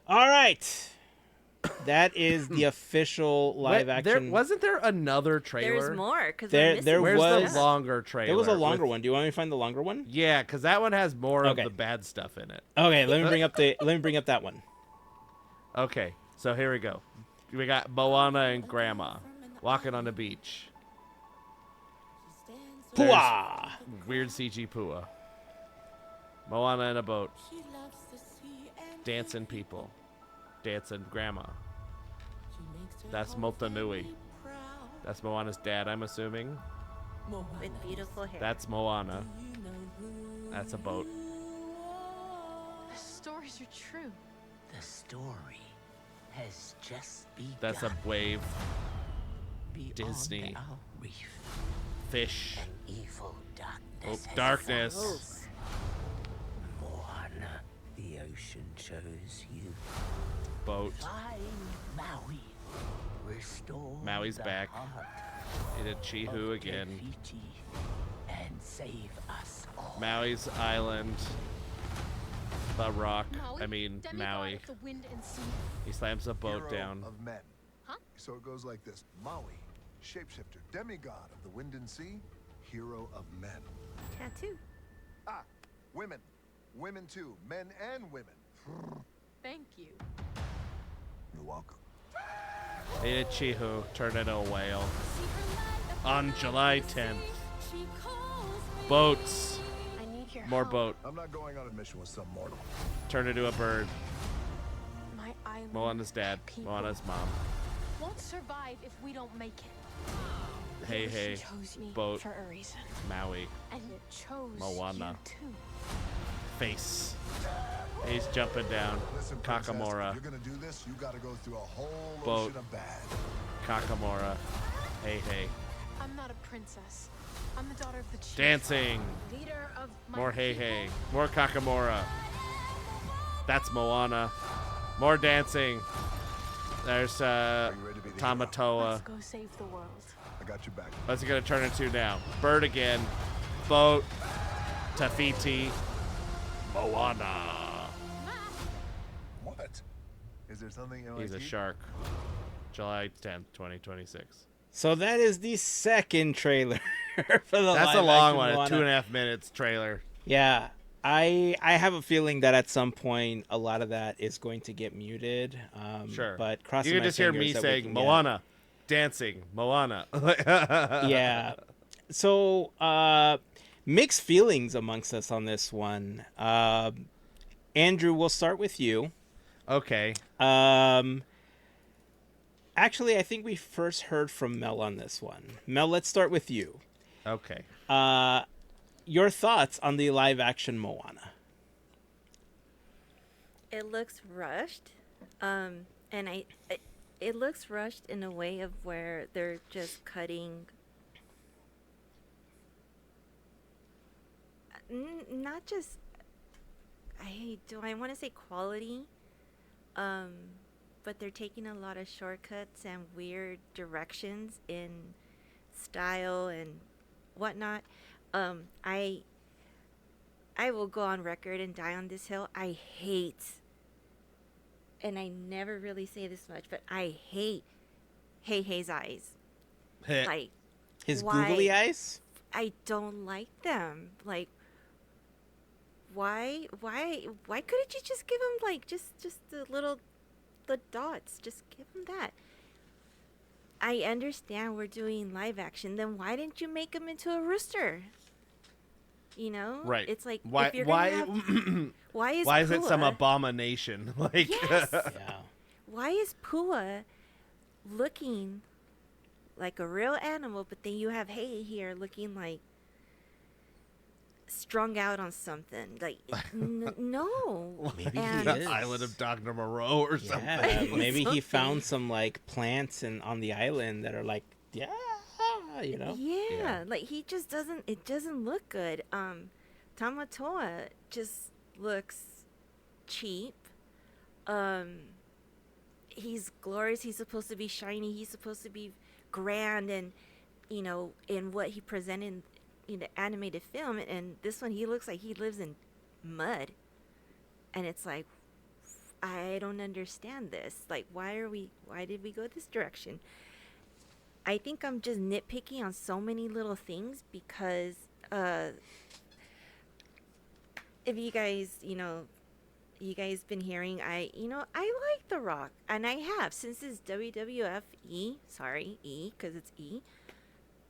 All right. That is the official live action. Wasn't there another trailer? There's more because There Where's was- the longer trailer? There was a longer with- one. Do you want me to find the longer one? Yeah, because that one has more Okay. of the bad stuff in it. Okay, let me bring up that one. Okay, so here we go. We got Moana and Grandma walking on the beach. There's Pooah! Weird CG Pua. Moana in a boat. Dancing people. Dancing Grandma. That's Motunui. That's Moana's dad, I'm assuming. with beautiful hair. That's Moana. That's a boat. The stories are true. The story has just begun. That's a wave. Beyond Disney. our reef, Fish. an evil darkness. Oh, has darkness. Close. Moana, the ocean chose you. Boat. Find Maui. Restore Maui's the back. heart He did of Chihu again. Te Fiti and save us all. Maui's island. The rock. Maui? I mean, Demigod Maui. of the wind and sea. He slams a boat Hero down. of men. Huh? So it goes like this: Maui, shapeshifter, demigod of the wind and sea, hero of men. Tattoo. Ah, women, women too, men and women. Thank you. You're welcome. He did Chihu turn into a whale. See her light upon On the July sea. 10th. She calls me. Boats. I need your More help. boat. I'm not going on a mission with some mortal. Turn into a bird. My island Moana's dad. people Moana's mom. won't survive if we don't make it. Hey, Yoshi hey. chose me Boat. for a reason, Maui. and it chose Moana. you too. Face. He's jumping down. Listen, princess, Kakamora. if you're gonna do this, you gotta go through a whole Boat. ocean of bad. Kakamora. Hey, hey. I'm not a princess. I'm the daughter of the chief. Dancing. Leader of my More hey, people. hey. More Kakamora. That's Moana. More dancing. There's Are you ready to be the hero? Tamatoa. Let's go save the world. I got your back. What's it gonna turn into now? Bird again. Boat. Tafiti. Moana. What? Is there something you He's a shark. July 10th, 2026. So that is the second trailer for the That's a live long action one. A Moana. 2.5 minutes trailer. Yeah, I have a feeling that at some point a lot of that is going to get muted. Sure. But crossing You can my just hear fingers me that we saying can get- Moana. Dancing. Moana. Yeah. So mixed feelings amongst us on this one. Andrew, we'll start with you. Okay. Actually, I think we first heard from Mel on this one. Mel, let's start with you. Okay. Your thoughts on the live action Moana? It looks rushed, and it looks rushed in a way of where they're just cutting. Not just. I want to say quality, but they're taking a lot of shortcuts and weird directions in style and whatnot. I will go on record and die on this hill. I hate, and I never really say this much, but I hate Hey's eyes. Like, His why- googly eyes? I don't like them. Like, why couldn't you just give him like just the dots? Just give him that. I understand we're doing live action. Then why didn't you make him into a rooster? You know, Right. It's like Why? if you're Why? gonna have, why is Why is it some Pua- abomination? Like. Yes. Yeah. Why is Pua looking like a real animal, but then you have Hey here looking like strung out on something? Like, no. Maybe And- he is. Island of Dr. Moreau or something. Yeah, maybe he Something. found some like plants on the island that are like, yeah, you know. Yeah, like he just doesn't. It doesn't look good. Tamatoa just looks cheap. He's glorious. He's supposed to be shiny. He's supposed to be grand, and you know, in what he presented in the animated film. And this one, he looks like he lives in mud, and it's like, I don't understand this. Like, why did we go this direction? I think I'm just nitpicking on so many little things because if you guys, you guys been hearing, I like The Rock, and I have since his WWF E, because it's E,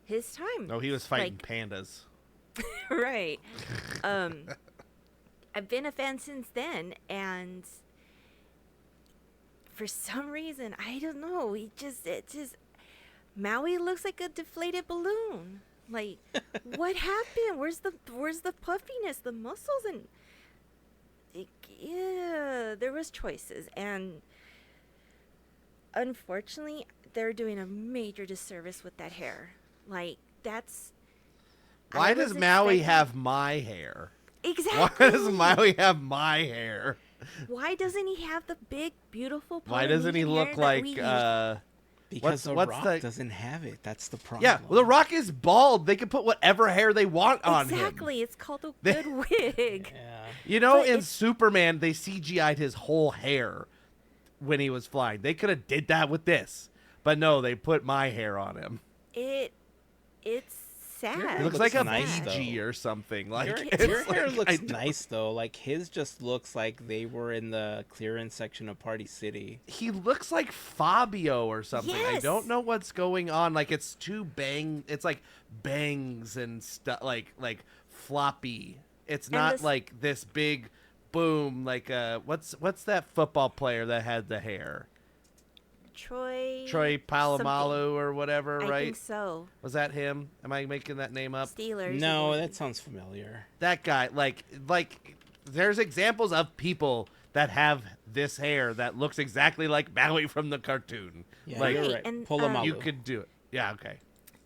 his time. No, he was fighting Like- pandas. Right. I've been a fan since then, and for some reason, I don't know, Maui looks like a deflated balloon. Like, what happened? Where's the puffiness, the muscles, and yeah, there was choices, and unfortunately, they're doing a major disservice with that hair. Like, that's. Why I does was Maui expecting- have my hair? Exactly. Why does Maui have my hair? Why doesn't he have the big, beautiful? Why doesn't he Polynesian look hair that like we used? Because The what's Rock the- doesn't have it. That's the problem. Yeah, well, The Rock is bald. They can put whatever hair they want on him. Exactly. It's called a They- good wig. Yeah. You know, But in it's- Superman, they CGI'd his whole hair when he was flying. They could have did that with this, but no, they put my hair on him. It's sad. It looks looks like a nice, BG or something. Like Your hair like, looks I don't- nice though. Like his just looks like they were in the clearance section of Party City. He looks like Fabio or something. I Yes. don't know what's going on. Like it's it's like bangs and stuff like floppy. It's And not this- like this big boom like what's that football player that had the hair? Troy Palomalu or whatever, something. I right? think so. Was that him? Am I making that name up? Steelers. No, or- that sounds familiar. That guy, like there's examples of people that have this hair that looks exactly like Maui from the cartoon. Yeah, like you're Right, right. and, Polomalu. you could do it. Yeah, okay.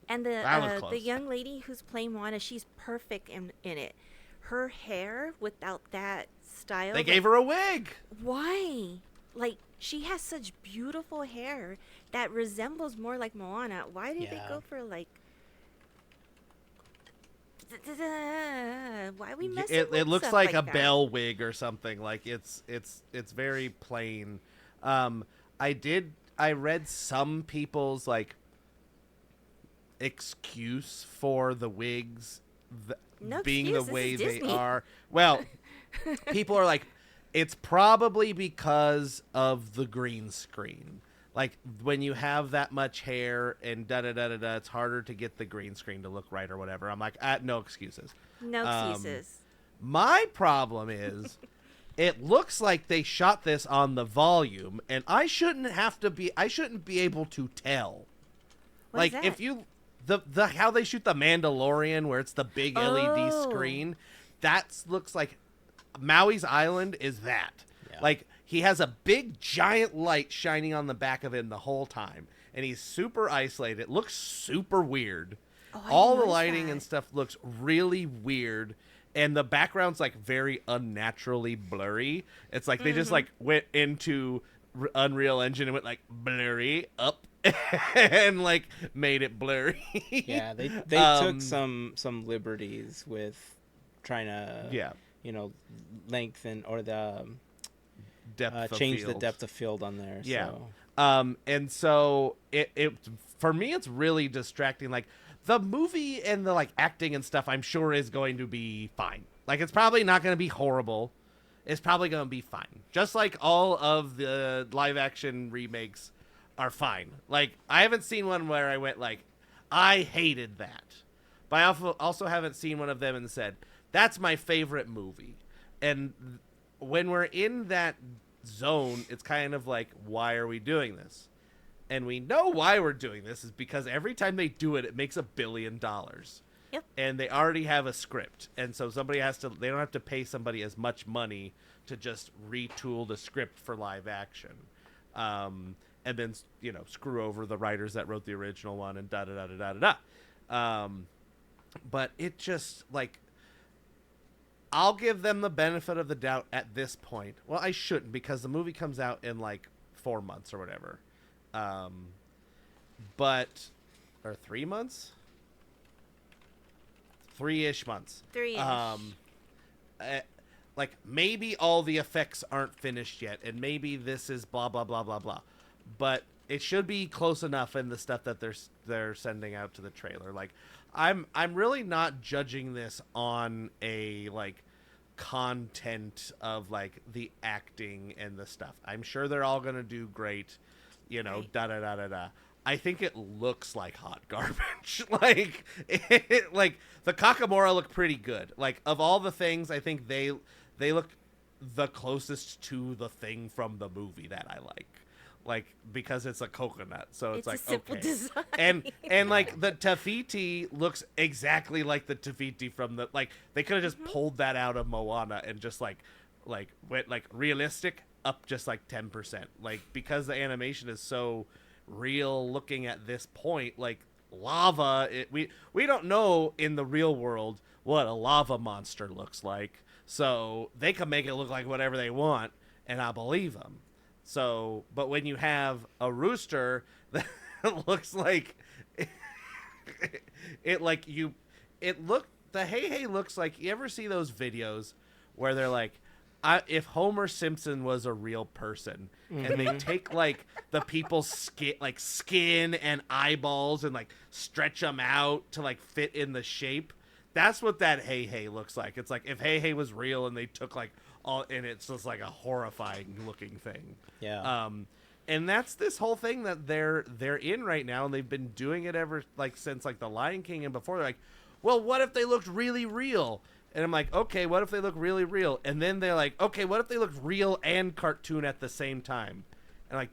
And That was the close. young lady who's playing Moana, she's perfect in it. Her hair without that style. They gave her a wig. Why? Like she has such beautiful hair that resembles more like Moana. Why did they Yeah. go for like? Why we messing It with looks stuff like a that? bell wig or something. Like it's very plain. I read some people's like excuse for the wigs No being excuse, the this way is they Disney. are. Well, people are like, it's probably because of the green screen. Like when you have that much hair and da da da da da, it's harder to get the green screen to look right or whatever. I'm like, no excuses. No excuses. My problem is, it looks like they shot this on the volume, and I shouldn't be able to tell. What is Like that? if you the how they shoot the Mandalorian, where it's the big LED Oh. screen, that looks like Maui's Island is that. Yeah. Like he has a big giant light shining on the back of him the whole time, and he's super isolated. It looks super weird. Oh, I All didn't the notice lighting that. and stuff looks really weird, and the background's like very unnaturally blurry. It's like they just like went into Unreal Engine and went like blurry up and like made it blurry. Yeah, they took some liberties with trying to Yeah. lengthen or the Depth of change the field. depth of field on there. Yeah. So. And so it for me it's really distracting. Like the movie and the like acting and stuff I'm sure is going to be fine. Like it's probably not going to be horrible. It's probably going to be fine. Just like all of the live action remakes are fine. Like I haven't seen one where I went like I hated that. But I also haven't seen one of them and said that's my favorite movie. And when we're in that zone, it's kind of like, why are we doing this? And we know why we're doing this is because every time they do it, it makes $1 billion. Yep. And they already have a script. And so they don't have to pay somebody as much money to just retool the script for live action. And then, screw over the writers that wrote the original one and da-da-da-da-da-da. But it just, like, I'll give them the benefit of the doubt at this point. Well, I shouldn't because the movie comes out in, like, 4 months or whatever. Or 3 months? 3-ish months. 3-ish. Like maybe all the effects aren't finished yet, and maybe this is blah blah blah blah blah, but it should be close enough in the stuff that they're sending out to the trailer. Like, I'm really not judging this on a like content of like the acting and the stuff. I'm sure they're all gonna do great, Right. da da da da da. I think it looks like hot garbage. like the Kakamora look pretty good. Like of all the things, I think they look the closest to the thing from the movie that I like because it's a coconut, so it's a like simple okay. design. And like the Tafiti looks exactly like the Tafiti from the like they could have just pulled that out of Moana and just like went like realistic up just like 10%, like because the animation is so real looking at this point. Like lava, we don't know in the real world what a lava monster looks like, so they can make it look like whatever they want and I believe them. So but when you have a rooster that looks like the Hey looks like, you ever see those videos where they're like, if Homer Simpson was a real person and they take like the people's skin and eyeballs and like stretch them out to like fit in the shape, that's what that Hey looks like. It's like if Hey was real and they took like all, and it's just like a horrifying looking thing. Yeah. And that's this whole thing that they're in right now, and they've been doing it ever like since like The Lion King and before. They're like, well, what if they looked really real? And I'm like, okay, what if they look really real? And then they're like, okay, what if they look real and cartoon at the same time? And like,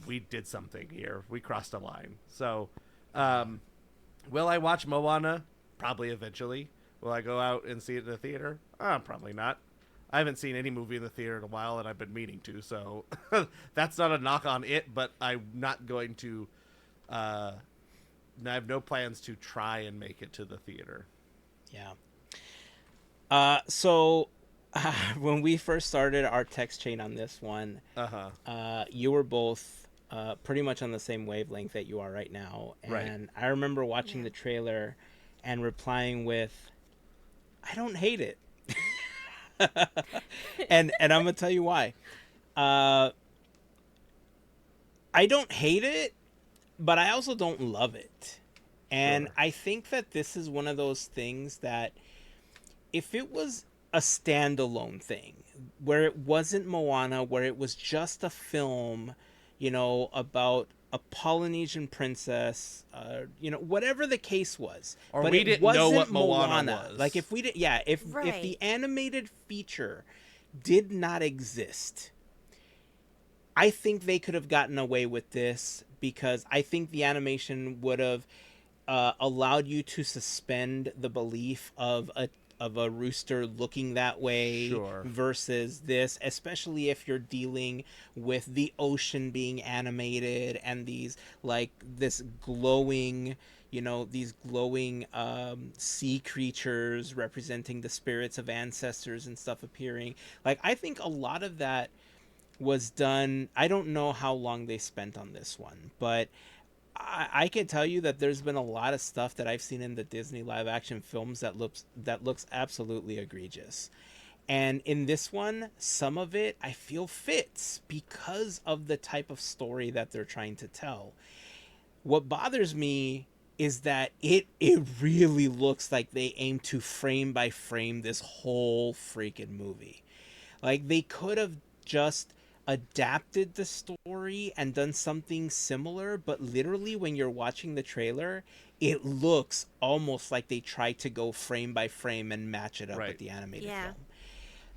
we did something here. We crossed a line. So, will I watch Moana? Probably eventually. Will I go out and see it in the theater? Probably not. I haven't seen any movie in the theater in a while, and I've been meaning to. So that's not a knock on it, but I'm not going to. I have no plans to try and make it to the theater. Yeah. So when we first started our text chain on this one, you were both pretty much on the same wavelength that you are right now. And Right. I remember watching the trailer and replying with, I don't hate it. and I'm going to tell you why. I don't hate it, but I also don't love it. And Sure. I think that this is one of those things that if it was a standalone thing where it wasn't Moana, where it was just a film, about a Polynesian princess, whatever the case was, Or but we it didn't know what wasn't Moana was. Like if we did, if Right. the animated feature did not exist, I think they could have gotten away with this because I think the animation would have allowed you to suspend the belief of a rooster looking that way Sure. versus this, especially if you're dealing with the ocean being animated and these like this glowing sea creatures representing the spirits of ancestors and stuff appearing. Like I think a lot of that was done. I don't know how long they spent on this one, but I can tell you that there's been a lot of stuff that I've seen in the Disney live action films that looks absolutely egregious. And in this one, some of it I feel fits because of the type of story that they're trying to tell. What bothers me is that it really looks like they aim to frame by frame this whole freaking movie. Like they could have just adapted the story and done something similar, but literally when you're watching the trailer, it looks almost like they tried to go frame by frame and match it up Right. with the animated Yeah. film.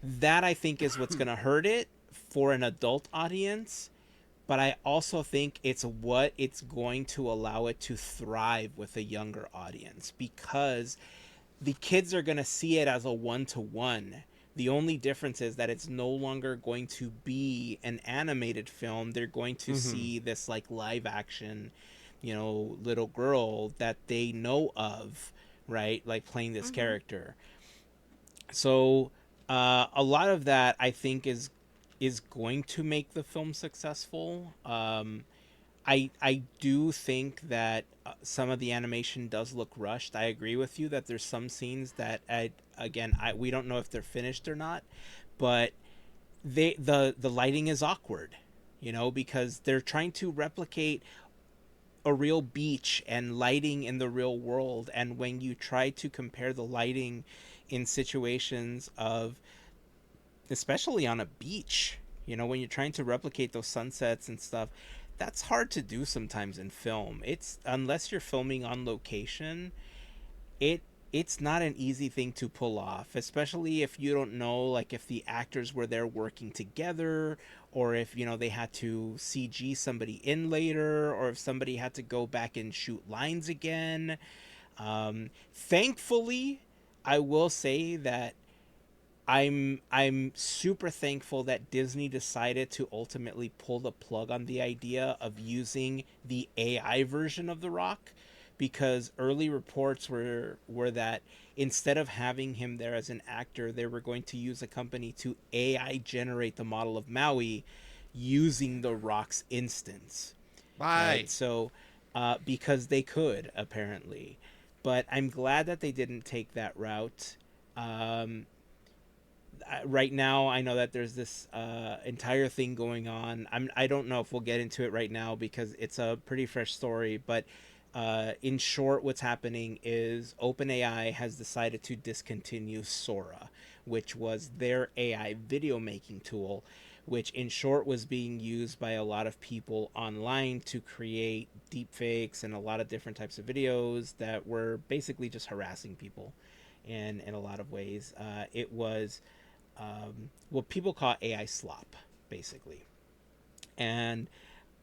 That I think is what's going to hurt it for an adult audience, but I also think it's what it's going to allow it to thrive with a younger audience because the kids are going to see it as a one-to-one. The only difference is that it's no longer going to be an animated film. They're going to see this like live action, little girl that they know of, right? Like playing this character. So a lot of that I think is going to make the film successful. I do think that some of the animation does look rushed. I agree with you that there's some scenes that we don't know if they're finished or not, but the lighting is awkward, because they're trying to replicate a real beach and lighting in the real world, and when you try to compare the lighting in situations of, especially on a beach, when you're trying to replicate those sunsets and stuff, that's hard to do sometimes in film. It's unless you're filming on location, it's not an easy thing to pull off, especially if you don't know like if the actors were there working together or if they had to CG somebody in later or if somebody had to go back and shoot lines again. Thankfully, I will say that I'm super thankful that Disney decided to ultimately pull the plug on the idea of using the AI version of The Rock, because early reports were that instead of having him there as an actor, they were going to use a company to AI generate the model of Maui using The Rock's instance. Right? So, because they could, apparently. But I'm glad that they didn't take that route. Right now, I know that there's this entire thing going on. I don't know if we'll get into it right now because it's a pretty fresh story. But in short, what's happening is OpenAI has decided to discontinue Sora, which was their AI video making tool, which in short was being used by a lot of people online to create deepfakes and a lot of different types of videos that were basically just harassing people in a lot of ways. It was what people call AI slop, basically. And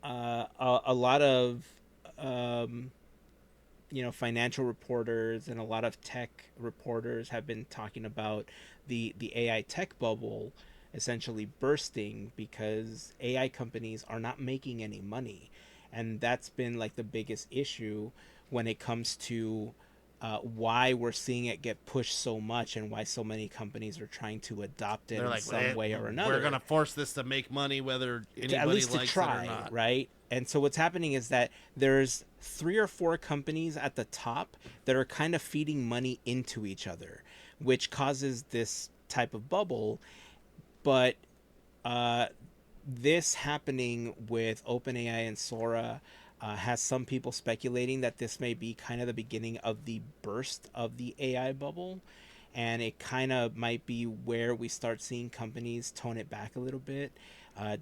a lot of financial reporters and a lot of tech reporters have been talking about the AI tech bubble essentially bursting because AI companies are not making any money, and that's been like the biggest issue when it comes to why we're seeing it get pushed so much and why so many companies are trying to adopt it They're in like, some way or another. We're gonna force this to make money, whether anybody at least likes to try, it or not. right? And so what's happening is that there's 3 or 4 companies at the top that are kind of feeding money into each other, which causes this type of bubble. But this happening with OpenAI and Sora has some people speculating that this may be kind of the beginning of the burst of the AI bubble. And it kind of might be where we start seeing companies tone it back a little bit.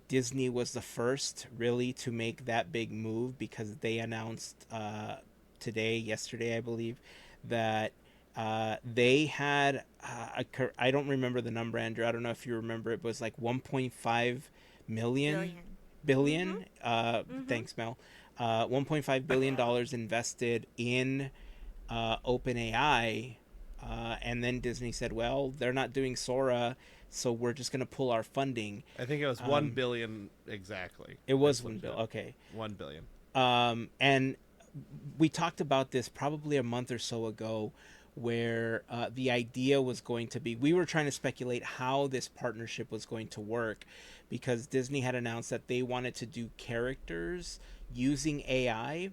Disney was the first really to make that big move because they announced yesterday, I believe, that they had, I don't remember the number, Andrew. I don't know if you remember. It was like 1.5 billion. Thanks, Mel. $1.5 billion invested in OpenAI. And then Disney said, well, they're not doing Sora, so we're just going to pull our funding. I think it was 1 billion exactly. It was 1 billion. Okay. 1 billion. And we talked about this probably a month or so ago, where the idea was going to be, we were trying to speculate how this partnership was going to work, because Disney had announced that they wanted to do characters using AI.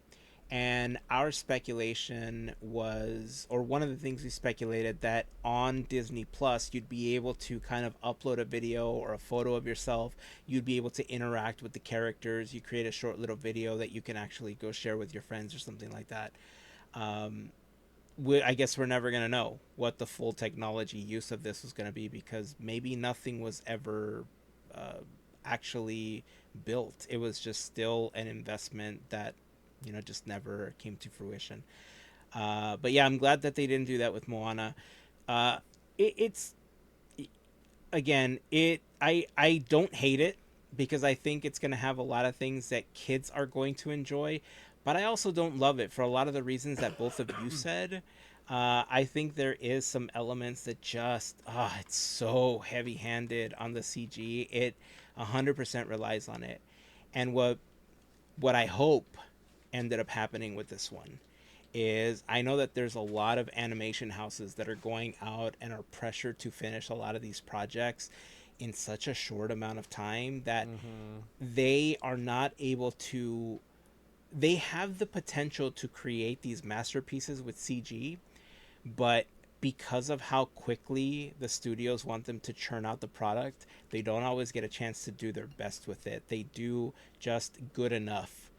And our speculation was, or one of the things we speculated, that on Disney Plus, you'd be able to kind of upload a video or a photo of yourself. You'd be able to interact with the characters. You create a short little video that you can actually go share with your friends or something like that. I guess we're never going to know what the full technology use of this was going to be, because maybe nothing was ever actually built. It was just still an investment that just never came to fruition. But yeah, I'm glad that they didn't do that with Moana. It's again, I don't hate it, because I think it's going to have a lot of things that kids are going to enjoy, but I also don't love it for a lot of the reasons that both of you said. I think there is some elements that just, it's so heavy-handed on the CG. It 100% relies on it. And what I hope ended up happening with this one is, I know that there's a lot of animation houses that are going out and are pressured to finish a lot of these projects in such a short amount of time that they are not able to, they have the potential to create these masterpieces with CG, but because of how quickly the studios want them to churn out the product, they don't always get a chance to do their best with it. They do just good enough,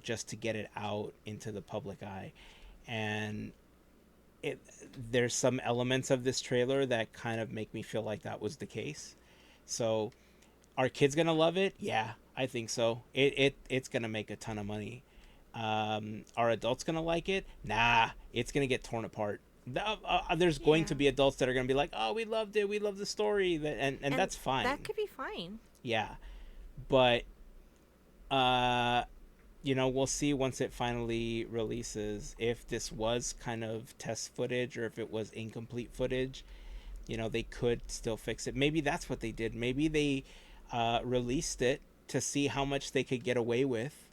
just to get it out into the public eye. And there's some elements of this trailer that kind of make me feel like that was the case. So are kids going to love it? Yeah, I think so. It's going to make a ton of money. Are adults going to like it? Nah, it's going to get torn apart. There's going to be adults that are going to be like, oh, we loved it. We love the story. And that's fine. That could be fine. Yeah. But, we'll see once it finally releases if this was kind of test footage or if it was incomplete footage. They could still fix it. Maybe that's what they did. Maybe they released it to see how much they could get away with.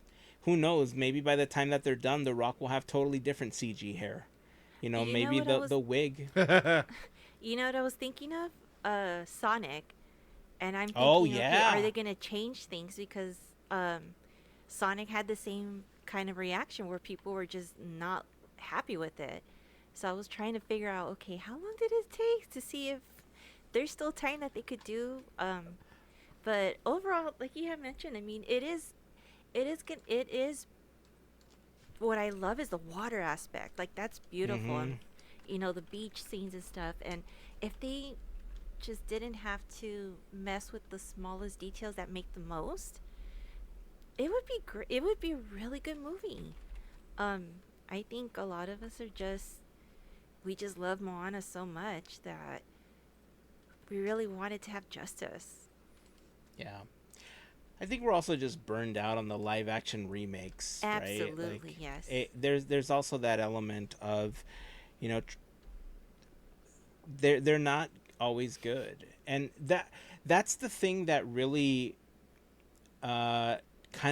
Who knows? Maybe by the time that they're done, The Rock will have totally different CG hair. Maybe the wig. You know what I was thinking of? Sonic. And I'm thinking, okay, are they going to change things? Because Sonic had the same kind of reaction where people were just not happy with it. So I was trying to figure out, okay, how long did it take to see if there's still time that they could do. But overall, like you have mentioned, I mean, it is. What I love is the water aspect. Like that's beautiful, Mm-hmm. and the beach scenes and stuff. And if they just didn't have to mess with the smallest details that make the most, it would be great. It would be a really good movie. Um, I think a lot of us are just we just love Moana so much that we really wanted to have justice. Yeah. I think we're also just burned out on the live action remakes, right? Absolutely, Like, yes. there's also that element of, you know, they're not always good, and that's the thing that really kind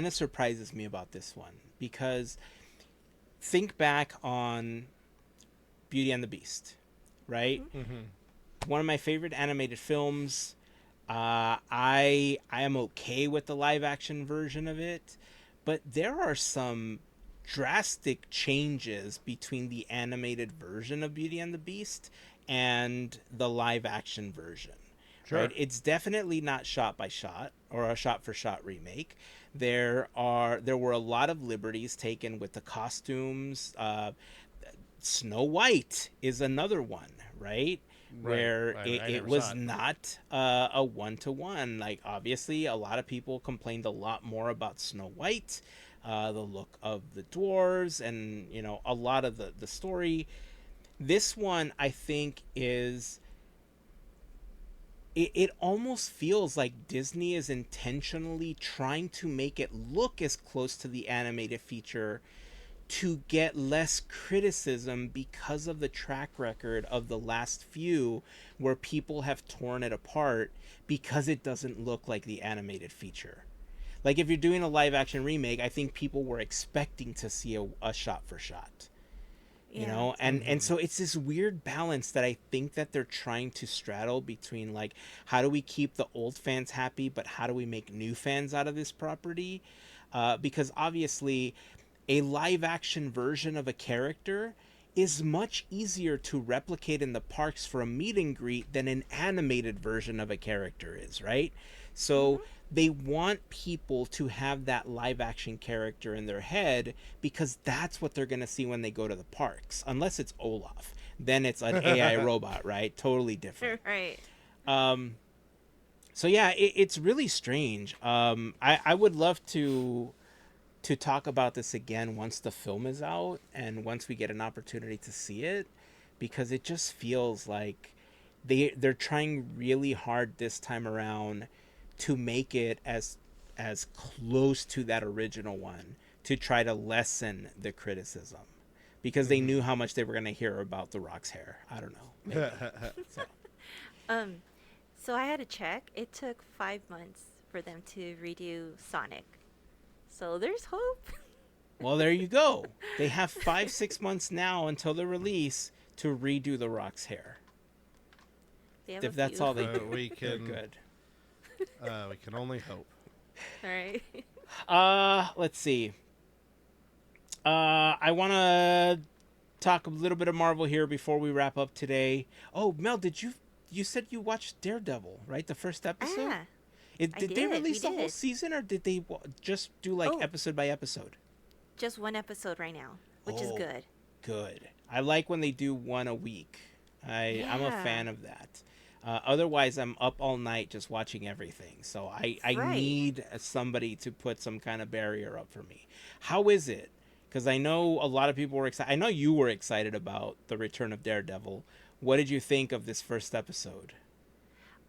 of surprises me about this one, because think back on Beauty and the Beast, right? One of my favorite animated films. I am okay with the live action version of it, but there are some drastic changes between the animated version of Beauty and the Beast and the live action version. Sure. Right? It's definitely not shot by shot or a shot for shot remake. There were a lot of liberties taken with the costumes. Snow White is another one, right? Where I it never was saw it. not a one-to-one. Like, obviously, a lot of people complained a lot more about Snow White, the look of the dwarves, and, a lot of the story. This one, I think, is... It almost feels like Disney is intentionally trying to make it look as close to the animated feature to get less criticism because of the track record of the last few where people have torn it apart because it doesn't look like the animated feature. Like, if you're doing a live action remake, I think people were expecting to see a shot for shot. Yeah. And so it's this weird balance that I think that they're trying to straddle between, like, how do we keep the old fans happy, but how do we make new fans out of this property? Because obviously a live action version of a character is much easier to replicate in the parks for a meet and greet than an animated version of a character is, right? So they want people to have that live action character in their head because that's what they're going to see when they go to the parks. Unless it's Olaf, then it's an AI robot, right? Totally different. Right. So yeah, it's really strange. I would love to talk about this again once the film is out and once we get an opportunity to see it, because it just feels like they're trying really hard this time around to make it as close to that original one, to try to lessen the criticism, because they knew how much they were going to hear about The Rock's hair. I don't know, maybe. So. So I had to check. It took 5 months for them to redo Sonic. So there's hope. Well, there you go. They have 5-6 months now until the release to redo The Rock's hair. They have If a that's few. all they do, we they're can good. we can only hope. All right. Let's see. I want to talk a little bit of Marvel here before we wrap up today. Oh, Mel, you said you watched Daredevil, right? The first episode? Ah, Did I they did, release we the whole did. season, or did they just do like Oh. episode by episode? just one episode right now, which is Oh. good. Good. I like when they do one a week. I'm a Yeah. fan of that. Otherwise, I'm up all night just watching everything. So I Right. need somebody to put some kind of barrier up for me. How is it? Because I know a lot of people were excited. I know you were excited about the return of Daredevil. What did you think of this first episode?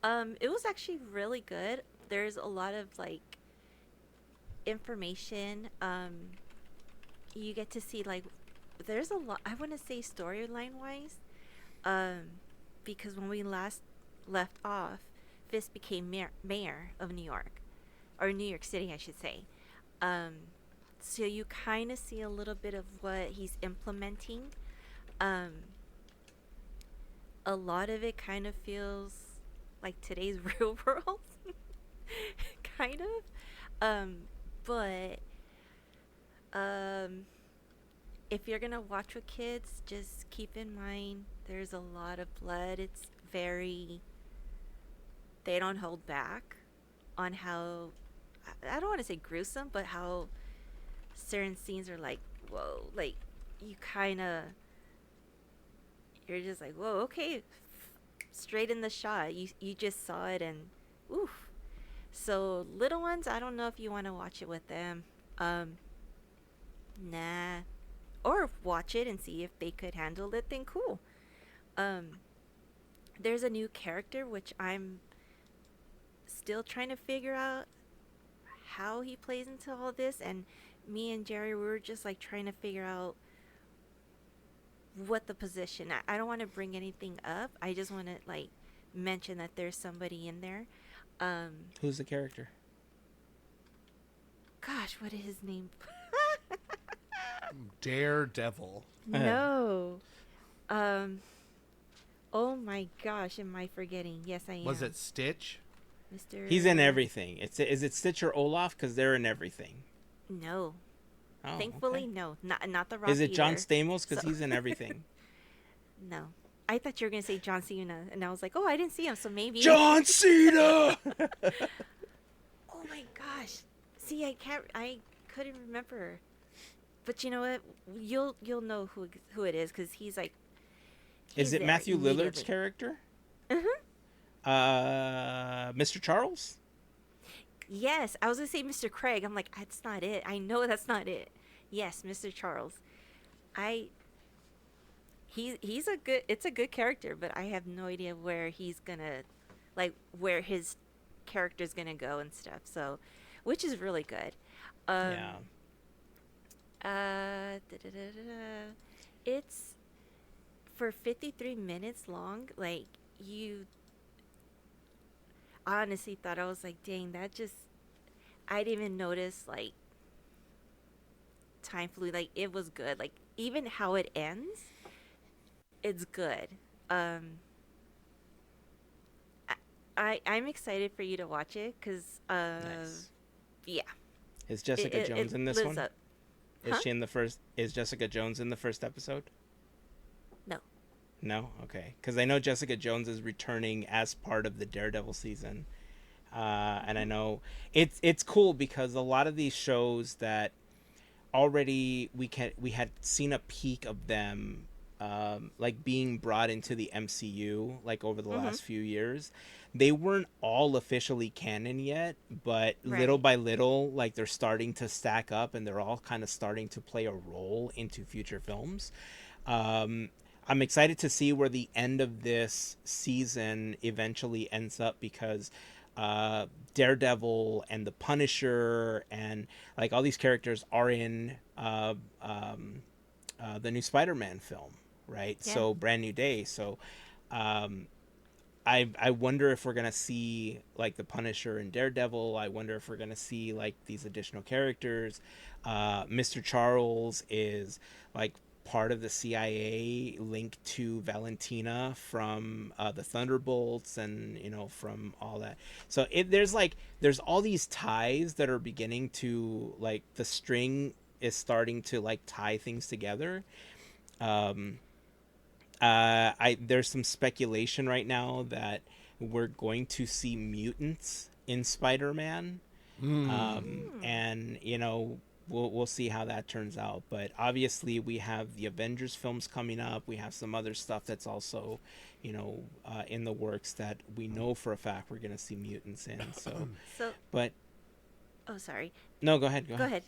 It was actually really good. There's a lot of like information. You get to see like there's a lot. I want to say storyline wise, because when we last left off, Fisk became mayor of New York, or New York City, I should say. So you kind of see a little bit of what he's implementing. A lot of it kind of feels like today's real world, kind of. But if you're gonna watch with kids, just keep in mind there's a lot of blood. It's very, they don't hold back on how, I don't want to say gruesome, but how certain scenes are like, whoa, like you kind of, you're just like, whoa, okay, straight in the shot. You just saw it and, oof. So little ones, I don't know if you want to watch it with them. Nah. Or watch it and see if they could handle it, then cool. There's a new character which I'm still trying to figure out how he plays into all this, and me and Jerry, we were just like trying to figure out what the position. I don't want to bring anything up. I just want to like mention that there's somebody in there. Who's the character? Gosh, what is his name? Daredevil. No. Oh my gosh, am I forgetting? Yes, I am. Was it Stitch? Mr. He's in everything. Is it Stitch or Olaf? Because they're in everything. No. Oh, Thankfully, okay. no. Not the Rock. Is it John either. Stamos? Because So- he's in everything. No. I thought you were gonna say John Cena, and I was like, oh, I didn't see him, so maybe. John Cena. Oh my gosh. See, I couldn't remember. But you know what? You'll know who it is because he's like. Is he's it there Matthew Lillard's immediately. character? Mhm. Mr. Charles? Yes, I was gonna say Mr. Craig. I'm like, that's not it. I know that's not it. Yes, Mr. Charles. He's a good. It's a good character, but I have no idea where he's gonna, like, where his character's gonna go and stuff. So, which is really good. Yeah. It's for 53 minutes long. Like you, I honestly thought, I was like, dang, that just, I didn't even notice like time flew. Like it was good. Like even how it ends, it's good. I'm excited for you to watch it because Nice. yeah. Is Jessica Jones in this lives one? up. Is Huh? she in the first? Is Jessica Jones in the first episode? No. No. Okay. Because I know Jessica Jones is returning as part of the Daredevil season, and I know it's cool because a lot of these shows that already we had seen a peek of them, like being brought into the MCU like over the last few years. They weren't all officially canon yet, but little Right. by little, like they're starting to stack up and they're all kind of starting to play a role into future films. I'm excited to see where the end of this season eventually ends up because Daredevil and the Punisher and like all these characters are in the new Spider-Man film, right? Yeah. So Brand New Day. So I wonder if we're gonna see like the Punisher and Daredevil. I wonder if we're gonna see like these additional characters. Mr. Charles is like part of the CIA linked to Valentina from the Thunderbolts and from all that. So there's all these ties that are beginning to like the string is starting to like tie things together. There's some speculation right now that we're going to see mutants in Spider-Man. And we'll see how that turns out, but obviously we have the Avengers films coming up. We have some other stuff that's also in the works that we know for a fact we're going to see mutants in. So but Oh, sorry. no, go ahead. Go ahead.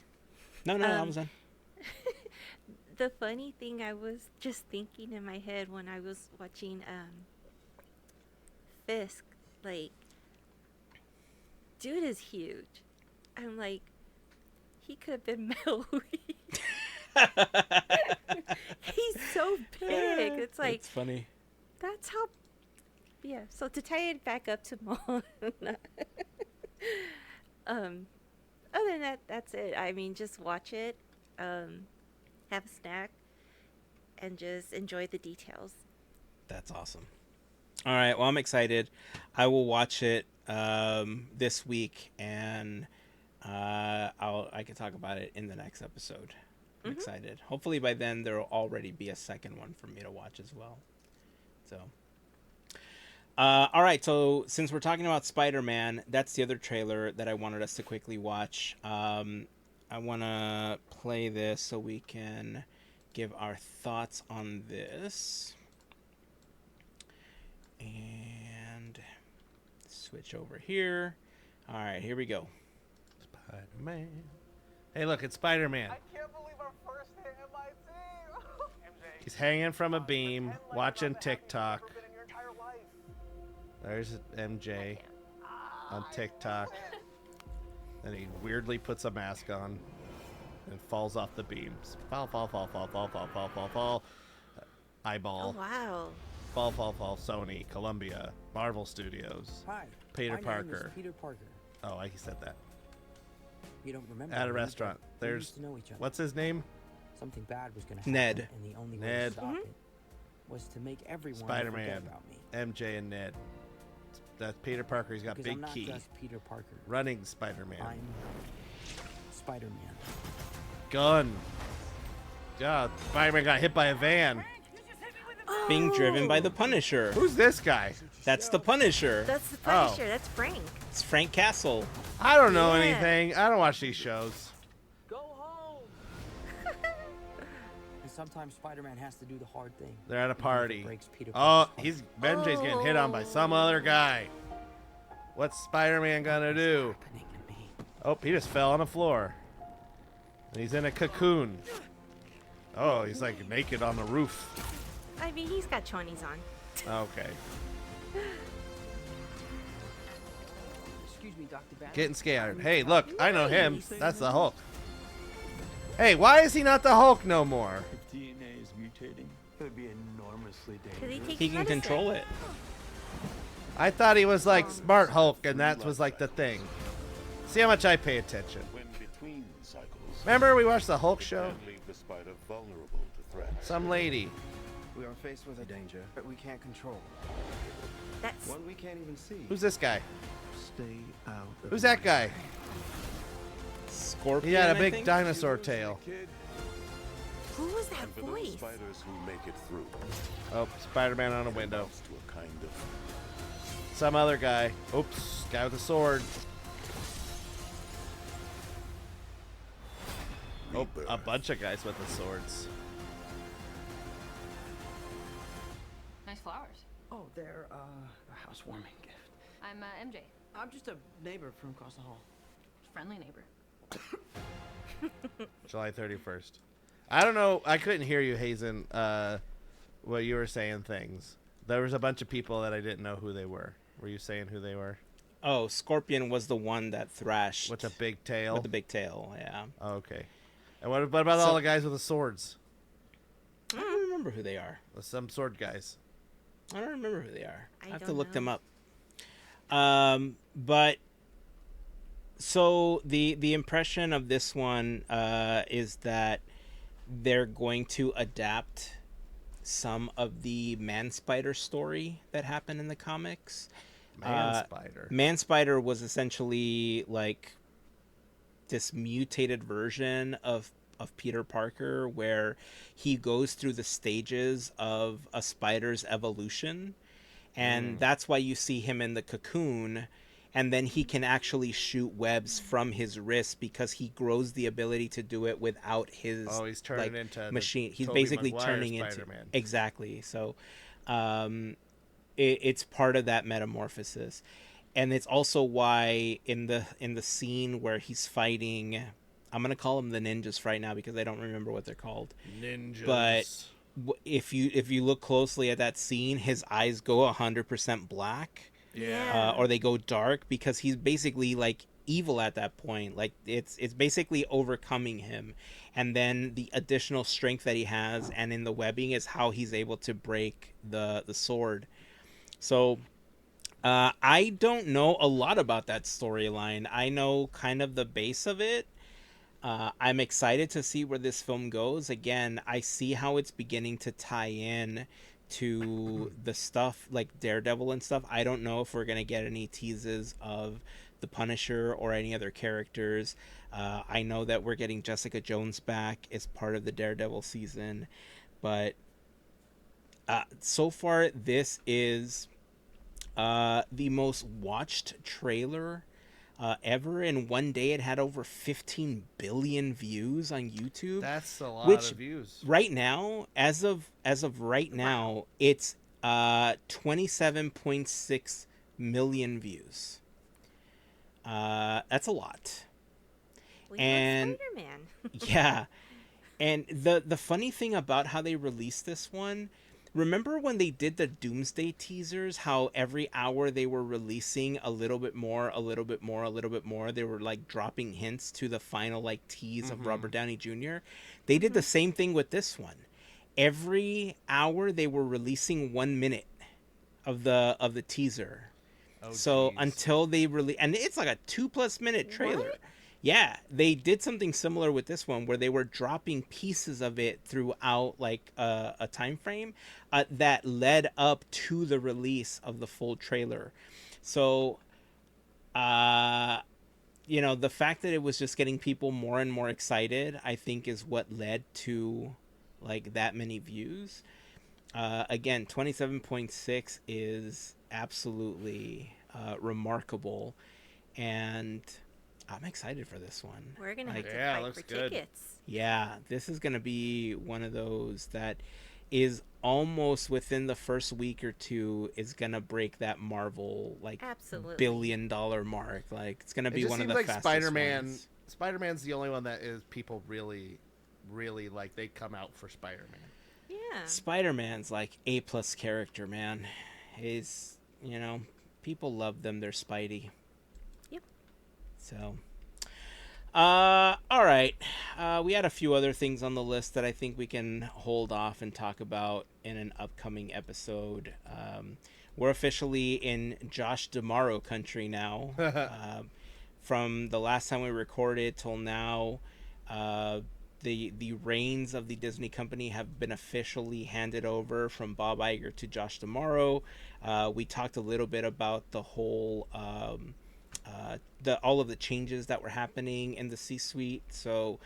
No, I was done. The funny thing, I was just thinking in my head when I was watching Fisk, like, dude is huge. I'm like, he could have been Mel Reed. He's so big. It's like, It's funny. that's how. Yeah. So to tie it back up to Moana, other than that, that's it. I mean, just watch it, have a snack, and just enjoy the details. That's awesome. All right, well, I'm excited. I will watch it this week, and I can talk about it in the next episode. I'm excited. Hopefully by then there'll already be a second one for me to watch as well. So, all right. So since we're talking about Spider-Man, that's the other trailer that I wanted us to quickly watch. I want to play this so we can give our thoughts on this. And switch over here. All right, here we go. Spider-Man. Hey, look, it's Spider-Man. I can't believe our first hit MIT. He's hanging from a beam, watching TikTok. You've been in your entire life. There's MJ on TikTok. And he weirdly puts a mask on and falls off the beams. Fall. Eyeball. Oh, wow. Fall. Sony, Columbia, Marvel Studios. Hi. Peter my name Parker. is Peter Parker. Oh, he said that. You don't remember? At a me, restaurant. but we There's used to know each other. what's his name? Something bad was going to happen. Ned. And the only way Ned. to stop it was to make everyone Spider-Man. forget about me. MJ and Ned. That's Peter Parker. He's got Because I'm big not key. just Peter Parker. Running Spider-Man. I'm Spider-Man. Gun. God, Spider-Man got hit by a van. Being driven by the Punisher. Who's this guy? That's the Punisher. That's the Oh. Punisher. That's Frank. It's Frank Castle. I don't know Yeah. anything. I don't watch these shows. Go home. And sometimes Spider-Man has to do the hard thing. They're at a even if it party. breaks Peter Oh, Parker's MJ's getting hit on by some other guy. What's Spider-Man gonna do? heart. Happening to me. Oh, he just fell on the floor. And he's in a cocoon. Oh, he's like naked on the roof. I mean, he's got chonies on. Okay. Excuse me, Dr. Banner. Getting scared. Hey, look, I know him. That's the Hulk. Hey, why is he not the Hulk no more? If DNA is mutating, it would be enormously Because he dangerous. takes He can medicine. control it. I thought he was like Smart Hulk, and that was like the thing. See how much I pay attention. When between cycles, Remember we watched the Hulk show? can leave the spider vulnerable to threats. Some lady. We are faced with a danger that we can't control. That's One we can't even see. Who's this guy? Stay out of Who's that guy? Scorpion. He had a I big think? dinosaur tail. Kid, who was that and for those voice? spiders who make it through, Oh, Spider-Man on a window. amounts to a kind of Some other guy. Oops, guy with a sword. Oh, a rebirth. bunch of guys with the swords. Nice flowers. Oh, they're a housewarming gift. I'm MJ, I'm just a neighbor from across the hall. friendly neighbor. July 31st. I don't know. I couldn't hear you, Heyzen, what you were saying things. There was a bunch of people that I didn't know who they were. Were you saying who they were? Oh, Scorpion was the one that thrashed. With the big tail? With the big tail, yeah. Oh, okay. And what about all the guys with the swords? I don't remember who they are. Some sword guys. I don't remember who they are. I have to don't look them know. up. But so the impression of this one is that they're going to adapt some of the Man Spider story that happened in the comics. Man Spider. Man Spider was essentially like this mutated version of Peter Parker where he goes through the stages of a spider's evolution, and that's why you see him in the cocoon, and then he can actually shoot webs from his wrist because he grows the ability to do it without his He's turning into the machine. He's Tobey basically Maguire turning Spider-Man. into exactly. So it's part of that metamorphosis, and it's also why in the scene where he's fighting, I'm gonna call them the ninjas right now because I don't remember what they're called. Ninjas. But if you look closely at that scene, his eyes go 100% black. Yeah. Or they go dark because he's basically like evil at that point. Like it's basically overcoming him, and then the additional strength that he has and in the webbing is how he's able to break the sword. So I don't know a lot about that storyline. I know kind of the base of it. I'm excited to see where this film goes. Again, I see how it's beginning to tie in to the stuff like Daredevil and stuff. I don't know if we're going to get any teases of the Punisher or any other characters. I know that we're getting Jessica Jones back as part of the Daredevil season, but so far this is the most watched trailer ever. In one day, it had over 15 billion views on YouTube. That's a lot which of views. Right now, as of right now, it's 27.6 million views. That's a lot. We And Spider-Man. yeah, and the funny thing about how they released this one, remember when they did the Doomsday teasers, how every hour they were releasing a little bit more, a little bit more, a little bit more. They were like dropping hints to the final like tease of Robert Downey Jr. They did the same thing with this one. Every hour they were releasing 1 minute of the teaser. So geez. until they really, and it's like a 2+ minute trailer. What? Yeah, they did something similar with this one where they were dropping pieces of it throughout like a time frame that led up to the release of the full trailer. So, the fact that it was just getting people more and more excited, I think, is what led to like that many views. Again, 27.6 is absolutely remarkable, and I'm excited for this one. We're gonna have to Yeah, fight looks for good. tickets. Yeah, this is gonna be one of those that is almost within the first week or two is gonna break that Marvel like Absolutely. billion-dollar mark. Like it's gonna It be just one of seems the like fastest Spider-Man. ones. Spider-Man's the only one that is people really, really like. They come out for Spider-Man. Yeah. Spider-Man's like A+ character, man. He's people love them. They're Spidey. Yep. So, all right. We had a few other things on the list that I think we can hold off and talk about in an upcoming episode. We're officially in Josh D'Amaro country now. From the last time we recorded till now, the reins of the Disney company have been officially handed over from Bob Iger to Josh D'Amaro. We talked a little bit about the whole all of the changes that were happening in the C-suite. So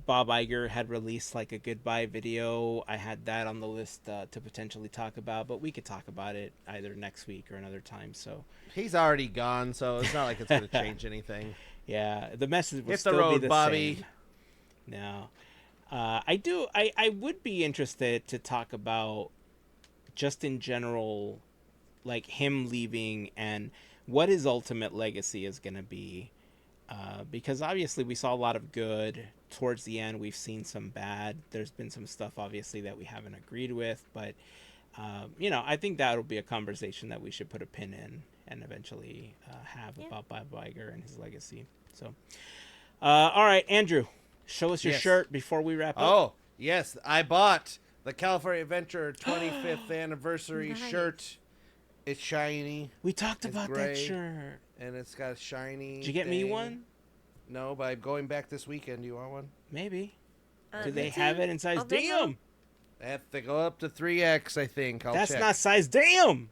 Bob Iger had released like a goodbye video. I had that on the list to potentially talk about, but we could talk about it either next week or another time. So He's already gone, so it's not like it's going to change anything. yeah, the message will Hit the still road, be the Bobby. same. No, I would be interested to talk about just in general, like him leaving and what his ultimate legacy is going to be. Because obviously we saw a lot of good towards the end. We've seen some bad. There's been some stuff obviously that we haven't agreed with, but I think that'll be a conversation that we should put a pin in and eventually have about Bob Iger and his legacy. So, all right, Andrew, show us your Yes. shirt before we wrap up. Oh, yes. I bought the California Adventure 25th anniversary Nice. shirt. It's shiny. We talked It's about gray, that shirt. And it's got a shiny Did you get me thing. one? No, but I'm going back this weekend. Do you want one? Maybe. Do Me they too. have it in size I'll let know. damn? They have to go up to 3X, I think. That's check. not size damn.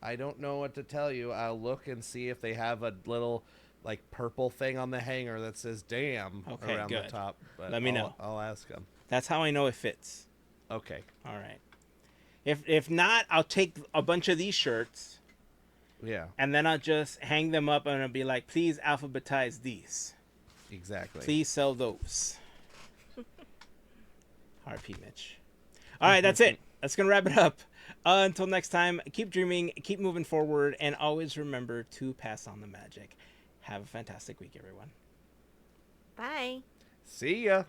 I don't know what to tell you. I'll look and see if they have a little, like, purple thing on the hanger that says damn Okay, around good. the top. But Let me know. I'll ask them. That's how I know it fits. Okay. All right. If not, I'll take a bunch of these shirts Yeah, and then I'll just hang them up and I'll be like, please alphabetize these. exactly. Please sell those. RP Mitch. All right, that's it. That's going to wrap it up. Until next time, keep dreaming, keep moving forward, and always remember to pass on the magic. Have a fantastic week, everyone. Bye. See ya.